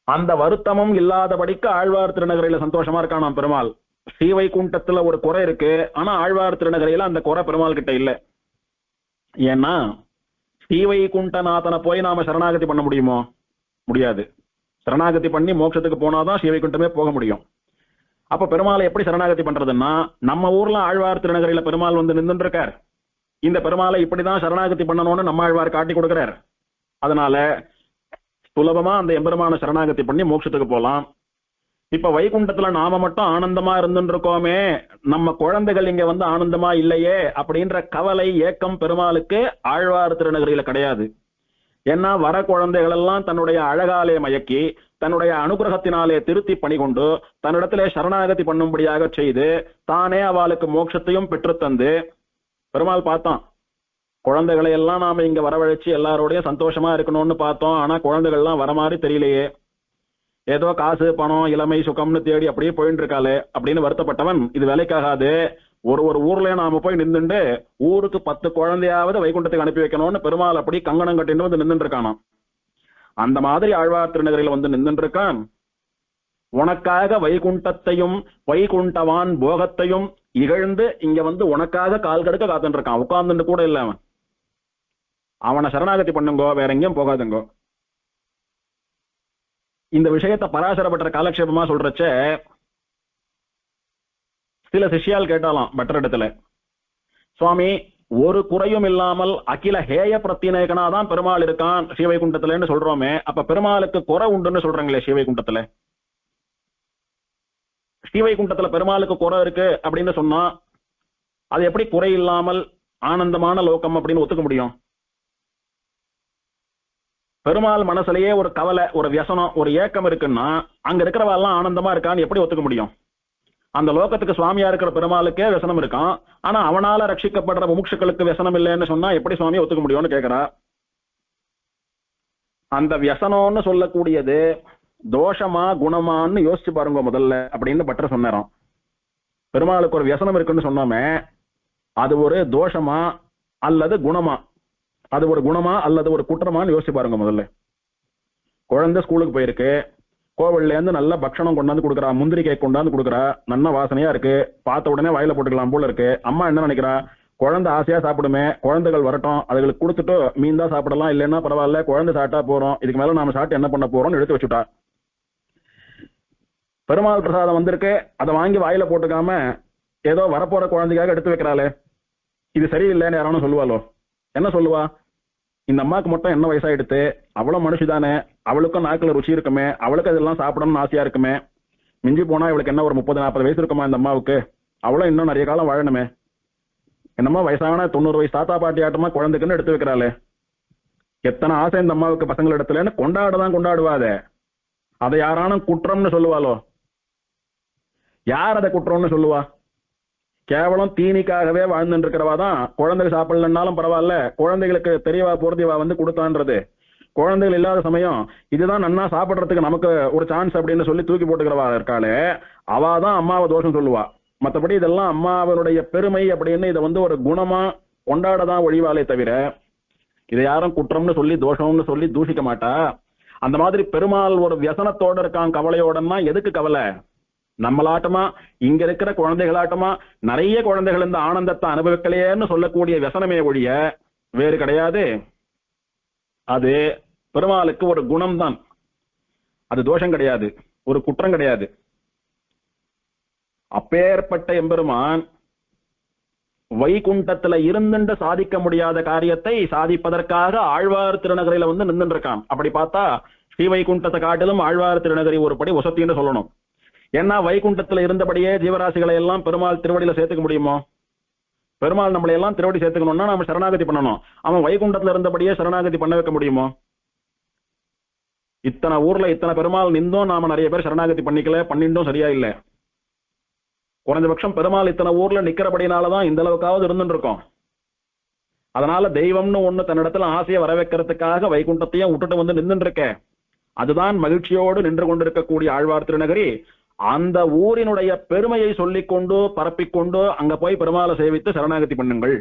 அந்த வருத்தமும் இல்லாதபடிக்கு ஆழ்வார் திருநகரில சந்தோஷமா இருக்கானாம் பெருமாள். ஸ்ரீவைகுண்டத்துல ஒரு குறை இருக்கு, ஆனா ஆழ்வார் திருநகரில அந்த குறை பெருமாள் கிட்ட இல்ல. ஏன்னா ஸ்ரீவைகுண்டநாதனை போய் நாம சரணாகதி பண்ண முடியுமோ? முடியாது. சரணாகதி பண்ணி மோட்சத்துக்கு போனாதான் ஸ்ரீவைகுண்டமே போக முடியும். அப்ப பெருமாளை எப்படி சரணாகதி பண்றதுன்னா, நம்ம ஊர்ல ஆழ்வார் திருநகரில பெருமாள் வந்து நின்று இருக்கார், இந்த பெருமாளை இப்படிதான் சரணாகதி பண்ணணும்னு நம்ம ஆழ்வார் காட்டி கொடுக்கிறார். அதனால சுலபமா அந்த எம்பெருமான சரணாகதி பண்ணி மோட்சத்துக்கு போலாம். இப்ப வைகுண்டத்துல நாம மட்டும் ஆனந்தமா இருந்துட்டு இருக்கோமே, நம்ம குழந்தைகள் இங்க வந்து ஆனந்தமா இல்லையே அப்படின்ற கவலை ஏக்கம் பெருமாளுக்கு ஆழ்வார் திருநகரில கிடையாது. ஏன்னா வர குழந்தைகள் எல்லாம் தன்னுடைய அழகாலே மயக்கி தன்னுடைய அனுகிரகத்தினாலே திருத்தி பணிகொண்டு தன்னிடத்திலே சரணாகதி பண்ணும்படியாக செய்து தானே அவளுக்கு மோட்சத்தையும் பெற்றுத்தந்து பெருமாள் பார்த்தான். குழந்தைகளை எல்லாம் நாம இங்க வரவழைச்சு எல்லாரோடையும் சந்தோஷமா இருக்கணும்னு பார்த்தோம், ஆனா குழந்தைகள்லாம் வர மாதிரி தெரியலையே, ஏதோ காசு பணம் இளமை சுகம்னு தேடி அப்படியே போயிட்டு இருக்காளே அப்படின்னு வருத்தப்பட்டவன், இது வேலைக்காகாது, ஒரு ஊர்ல நாம போய் நின்றுண்டு ஊருக்கு 10 குழந்தையாவது வைகுண்டத்துக்கு அனுப்பி வைக்கணும்னு பெருமாள் அப்படி கங்கணம் கட்டிட்டு வந்து நின்று இருக்கானாம். அந்த மாதிரி ஆழ்வார் திருநகரில் வந்து நின்று இருக்கான். உனக்காக வைகுண்டத்தையும் வைகுண்டவான் போகத்தையும் இகழ்ந்து இங்க வந்து உனக்காக கால் கடுக்க காத்துட்டு இருக்கான், உட்கார்ந்துட்டு கூட இல்ல அவன். அவனை சரணாகதி பண்ணுங்கோ, வேற எங்கேயும் போகாதுங்கோ. இந்த விஷயத்தை பராசர பட்டர் காலக்ஷேபமா சொல்றச்ச சில சிஷ்யால் கேட்டாலாம் பட்டர் இடத்துல, சுவாமி ஒரு குறையும் இல்லாமல் அகில ஹேய பிரத்தினேகனாதான் பெருமாள் இருக்கான் ஸ்ரீவைகுண்டத்துலன்னு சொல்றோமே, அப்ப பெருமாளுக்கு குறை உண்டுன்னு சொல்றாங்களே ஸ்ரீவைகுண்டத்துல, ஸ்ரீவைகுண்டத்துல பெருமாளுக்கு குறை இருக்கு அப்படின்னு சொன்னா அது எப்படி குறை இல்லாமல் ஆனந்தமான லோகம் அப்படின்னு ஒத்துக்க முடியும்? பெருமாள் மனசுலயே ஒரு கவலை, ஒரு வியசனம், ஒரு ஏக்கம் இருக்குன்னா அங்க இருக்கிறவ எல்லாம் ஆனந்தமா இருக்கான்னு எப்படி ஒத்துக்க முடியும்? அந்த லோகத்துக்கு சுவாமியா இருக்கிற பெருமாளுக்கே வியசனம் இருக்கான், ஆனா அவனால ரட்சிக்கப்படுற முமுட்சுக்களுக்கு வியசனம் இல்லைன்னு சொன்னா எப்படி சுவாமியை ஒத்துக்க முடியும்னு கேட்கிறா. அந்த வியசனம்னு சொல்லக்கூடியது தோஷமா குணமான்னு யோசிச்சு பாருங்க முதல்ல அப்படின்னு பட்டர் சொன்னாராம். பெருமாளுக்கு ஒரு வியசனம் இருக்குன்னு சொன்னோமே, அது ஒரு தோஷமா அல்லது குணமா, அது ஒரு குணமா அல்லது ஒரு குற்றமான்னு யோசிச்சு பாருங்க முதல்ல. குழந்தை ஸ்கூலுக்கு போயிருக்கு, கோவில்ல இருந்து நல்ல பட்சணம் கொண்டாந்து கொடுக்குறா, முந்திரி கேக் கொண்டாந்து கொடுக்குறா, நல்ல வாசனையா இருக்கு, பார்த்த உடனே வாயில போட்டுக்கலாம் போல இருக்கு. அம்மா என்ன நினைக்கிறா, குழந்தை ஆசையா சாப்பிடுமே, குழந்தைகள் வரட்டும், அதுகளுக்கு கொடுத்துட்டு மீன் தான் சாப்பிடலாம், இல்லைன்னா பரவாயில்ல, குழந்தை சாப்பிட்டா போறோம், இதுக்கு மேல நாம சாப்பிட்டு என்ன பண்ண போறோம்னு எடுத்து வச்சுட்டா. பெருமாள் பிரசாதம் வந்திருக்கு, அதை வாங்கி வாயில போட்டுக்காம ஏதோ வரப்போற குழந்தைக்காக எடுத்து வைக்கிறாளே, இது சரியில்லைன்னு யாரானும் சொல்லுவாளோ? என்ன சொல்லுவா? இந்த அம்மாவுக்கு மட்டும் என்ன வயசாயிடுத்து, அவ்வளவு மனுஷிதானே, அவளுக்கும் நாக்குல ருச்சி இருக்குமே, அவளுக்கு அதெல்லாம் சாப்பிடணும்னு ஆசையா இருக்குமே, மிஞ்சி போனா இவளுக்கு என்ன ஒரு 30-40 வயசு இருக்குமா இந்த அம்மாவுக்கு, அவளும் இன்னும் நிறைய காலம் வாழணுமே, என்னம்மா வயசான 90 வயசு தாத்தா பாட்டி ஆட்டமா குழந்தைக்குன்னு எடுத்து வைக்கிறாளே, எத்தனை ஆசை இந்த அம்மாவுக்கு பசங்கள் இடத்துலன்னு கொண்டாடுதான் கொண்டாடுவாதே, அதை யாரானும் குற்றம்னு சொல்லுவாளோ? யார் அதை குற்றம்னு சொல்லுவா? கேவலம் தீனிக்காகவே வாழ்ந்துட்டு இருக்கிறவா தான் குழந்தைகள் சாப்பிடலன்னாலும் பரவாயில்ல, குழந்தைகளுக்கு தெரியவா போறது இவா வந்து கொடுத்தான்றது. குழந்தைகள் இல்லாத சமயம் இதுதான் நன்னா சாப்பிடுறதுக்கு நமக்கு ஒரு சான்ஸ் அப்படின்னு சொல்லி தூக்கி போட்டுக்கிறவா இருக்காளே, அவாதான் அம்மாவை தோஷம் சொல்லுவா. மற்றபடி இதெல்லாம் அம்மாவனுடைய பெருமை அப்படின்னு இதை வந்து ஒரு குணமா கொண்டாடதான் ஒழிவாலே தவிர இதை யாரும் குற்றம்னு சொல்லி தோஷம்னு சொல்லி தூஷிக்க மாட்டா. அந்த மாதிரி பெருமாள் ஒரு வியசனத்தோட இருக்கான், கவலையோடன்னா எதுக்கு கவலை? நம்மளாட்டமா இங்க இருக்கிற குழந்தைகளாட்டமா நிறைய குழந்தைகள் இந்த ஆனந்தத்தை அனுபவிக்கலையேன்னு சொல்லக்கூடிய வியசனமே ஒழிய வேறு கிடையாது. அது பெருமாளுக்கு ஒரு குணம் தான், அது தோஷம் கிடையாது, ஒரு குற்றம் கிடையாது. அப்பேற்பட்ட எம்பெருமான் வைகுண்டத்துல இருந்துட்டு சாதிக்க முடியாத காரியத்தை சாதிப்பதற்காக ஆழ்வார் திருநகரில வந்து நின்று இருக்கான். அப்படி பார்த்தா ஸ்ரீ வைகுண்டத்தை காட்டிலும் ஆழ்வார் திருநகரி ஒரு படி வசத்தின்னு சொல்லணும். ஏன்னா வைகுண்டத்துல இருந்தபடியே ஜீவராசிகளை எல்லாம் பெருமாள் திருவடியில சேர்த்துக்க முடியுமோ? பெருமாள் நம்மளை எல்லாம் திருவடி சேர்த்துக்கணும்னா நம்ம சரணாகதி பண்ணணும். அவன் வைகுண்டத்துல இருந்தபடியே சரணாகதி பண்ண வைக்க முடியுமோ? இத்தனை ஊர்ல இத்தனை பெருமாள் நின்றும் நாம நிறைய பேர் சரணாகதி பண்ணிக்கல, பண்ணிட்டும் சரியா இல்லை. குறைஞ்சபட்சம் பெருமாள் இத்தனை ஊர்ல நிக்கிறபடினாலதான் இந்த அளவுக்காவது இருந்துட்டு இருக்கோம். அதனால தெய்வம்னு ஒண்ணு தன்னிடத்துல ஆசையை வர வைக்கிறதுக்காக வைகுண்டத்தையும் விட்டுட்டு வந்து நின்றுட்டு இருக்க. அதுதான் மகிழ்ச்சியோடு நின்று கொண்டிருக்கக்கூடிய ஆழ்வார் திருநகரி. அந்த ஊரினுடைய பெருமையை சொல்லிக்கொண்டு பரப்பிக்கொண்டு அங்க போய் பெருமாளை சேவித்து சரணாகதி பண்ணுங்கள்.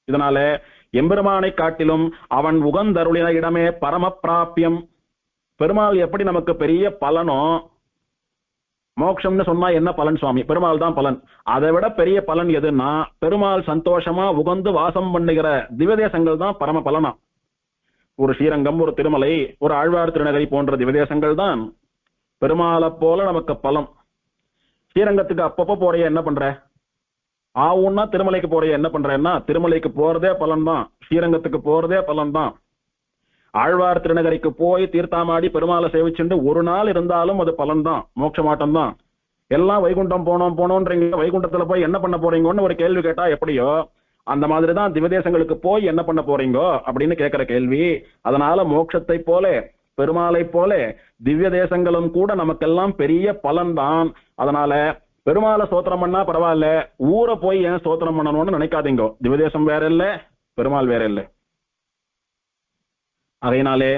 இதனால எம்பெருமானை காட்டிலும் அவன் உகந்தருளின இடமே பரம பிராபியம். பெருமாள் எப்படி நமக்கு பெரிய பலனோ, மோட்சம்னு சொன்னா என்ன பலன் சுவாமி? பெருமாள் தான் பலன். அதை விட பெரிய பலன் எதுன்னா பெருமாள் சந்தோஷமா உகந்து வாசம் பண்ணுகிற திவ்யதேசங்கள் தான் பரம பலனா. ஒரு ஸ்ரீரங்கம், ஒரு திருமலை, ஒரு ஆழ்வார் திருநகரி போன்ற திவ்யதேசங்கள் தான் பெருமாளை போல நமக்கு பலம். ஸ்ரீரங்கத்துக்கு அப்பப்போ போறைய என்ன பண்ற? ஆவுன்னா திருமலைக்கு போறைய என்ன பண்றேன்னா திருமலைக்கு போறதே பலன் தான், ஸ்ரீரங்கத்துக்கு போறதே பலன் தான். ஆழ்வார் திருநகரிக்கு போய் தீர்த்தாமாடி பெருமாளை சேவிச்சுட்டு ஒரு நாள் இருந்தாலும் அது பலன் தான், மோட்சமாட்டம் தான். எல்லாம் வைகுண்டம் போனோன்றீங்க, வைகுண்டத்துல போய் என்ன பண்ண போறீங்கன்னு ஒரு கேள்வி கேட்டா எப்படியோ அந்த மாதிரிதான் திவ்யதேசங்களுக்கு போய் என்ன பண்ண போறீங்கோ அப்படின்னு கேட்கிற கேள்வி. அதனால மோட்சத்தை போல பெருமாளை போல திவ்ய தேசங்களும் கூட நமக்கெல்லாம் பெரிய பலன் தான். அதனால பெருமாளை ஸ்தோத்திரம் பண்ணா பரவாயில்ல, ஊரை போய் ஏன் ஸ்தோத்திரம் பண்ணணும்னு நினைக்காதீங்க. திவ்யதேசம் வேற இல்லை, பெருமாள் வேற இல்லை. அதனாலே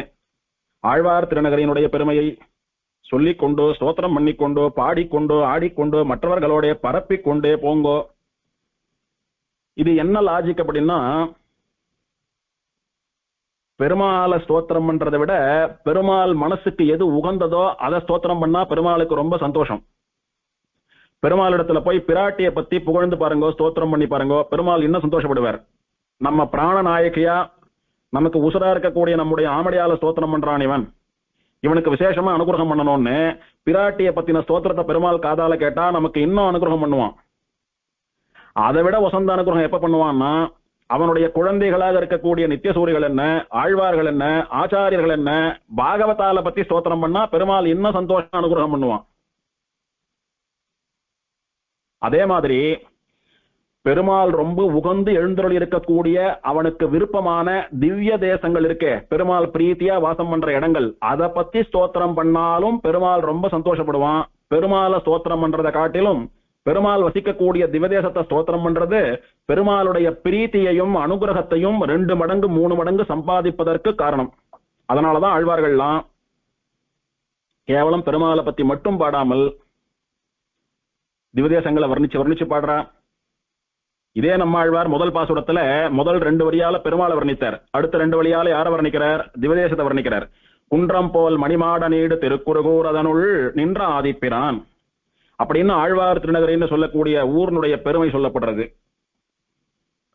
ஆழ்வார் திருநகரினுடைய பெருமையை சொல்லிக்கொண்டு ஸ்தோத்திரம் பண்ணிக்கொண்டு பாடிக்கொண்டு ஆடிக்கொண்டு மற்றவர்களோட பரப்பிக்கொண்டே போங்கோ. இது என்ன லாஜிக் அப்படின்னா, பெருமாளை ஸ்தோத்திரம் பண்றதை விட பெருமாள் மனசுக்கு எது உகந்ததோ அதை ஸ்தோத்திரம் பண்ணா பெருமாளுக்கு ரொம்ப சந்தோஷம். பெருமாள் இடத்துல போய் பிராட்டியை பத்தி புகழ்ந்து பாருங்க, ஸ்தோத்திரம் பண்ணி பாருங்க, பெருமாள் இன்னும் சந்தோஷப்படுவார். நம்ம பிராண நாயகியா நமக்கு உசுரா இருக்கக்கூடிய நம்முடைய ஆமடியால ஸ்தோத்திரம் பண்றான் இவன், இவனுக்கு விசேஷமா அனுகிரகம் பண்ணணும்னு பிராட்டியை பத்தின ஸ்தோத்திரத்தை பெருமாள் காதால கேட்டா நமக்கு இன்னும் அனுகிரகம் பண்ணுவான். அதை விட வசந்த அனுகிரகம் எப்ப பண்ணுவான்னா, அவனுடைய குழந்தைகளாக இருக்கக்கூடிய நித்தியசூரிகள் என்ன, ஆழ்வார்கள் என்ன, ஆச்சாரியர்கள் என்ன, பாகவதால பத்தி ஸ்தோத்திரம் பண்ணா பெருமாள் இன்னும் சந்தோஷம் அனுகிரகம் பண்ணுவான். அதே மாதிரி பெருமாள் ரொம்ப உகந்து எழுந்தருளி இருக்கக்கூடிய அவனுக்கு விருப்பமான திவ்ய தேசங்கள் இருக்கே, பெருமாள் பிரீத்தியா வாசம் பண்ற இடங்கள், அதை பத்தி ஸ்தோத்திரம் பண்ணாலும் பெருமாள் ரொம்ப சந்தோஷப்படுவான். பெருமாளை ஸ்தோத்திரம் பண்றதை காட்டிலும் பெருமாள் வசிக்கக்கூடிய திவதேசத்தை ஸ்தோத்திரம் பண்றது பெருமாளுடைய பிரீத்தியையும் அனுகிரகத்தையும் 2 மடங்கு 3 மடங்கு சம்பாதிப்பதற்கு காரணம். அதனாலதான் ஆழ்வார்கள்லாம் கேவலம் பெருமாளை பத்தி மட்டும் பாடாமல் திவதேசங்களை வர்ணிச்சு பாடுறா. இதே நம்ம ஆழ்வார் முதல் பாசுரத்துல முதல் 2 வரியால பெருமாளை வர்ணித்தார், அடுத்த 2 வரியால யாரை வர்ணிக்கிறார்? திவதேசத்தை வர்ணிக்கிறார். குன்றம் போல் மணிமாட நீடு திருக்குறுகூர் அதனுள் நின்ற ஆதிப்பிரான் அப்படின்னு ஆழ்வார் திருநகரின்னு சொல்லக்கூடிய ஊர்னுடைய பெருமை சொல்லப்படுறது.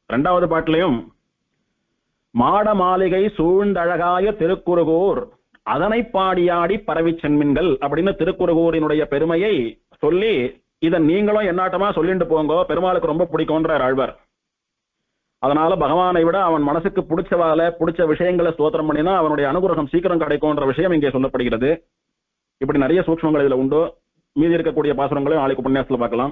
2வது பாட்டிலையும் மாட மாளிகை சூழ்ந்தழகாய திருக்குறுகூர் அதனை பாடியாடி பரவி சென்மின்கள் அப்படின்னு திருக்குறுகூரினுடைய பெருமையை சொல்லி இதை நீங்களும் என்னாட்டமா சொல்லிட்டு போங்க, பெருமாளுக்கு ரொம்ப பிடிக்கும்ன்றார் ஆழ்வார். அதனால பகவானை விட அவன் மனசுக்கு பிடிச்ச விஷயங்களை ஸ்தோத்திரம் பண்ணினா அவனுடைய அனுகிரகம் சீக்கிரம் கிடைக்கும்ன்ற விஷயம் இங்கே சொல்லப்படுகிறது. இப்படி நிறைய சூக்ஷ்மங்கள் இதுல உண்டு. மீதி இருக்கக்கூடிய பாசுரங்களையும் நாளைக்கு உபன்யாசத்துல பார்க்கலாம்.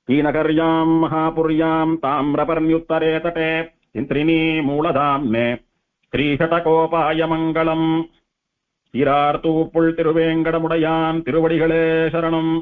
ஸ்ரீநகர்யாம் மகாபுரியாம் தாமிரபர்ணியுத்தரே தட்டே சிந்திரினி மூலதாம்னே ஸ்ரீஷடகோபாய மங்களம். சீரார்த்தூப்புள் திருவேங்கடமுடையான் திருவடிகளே சரணம்.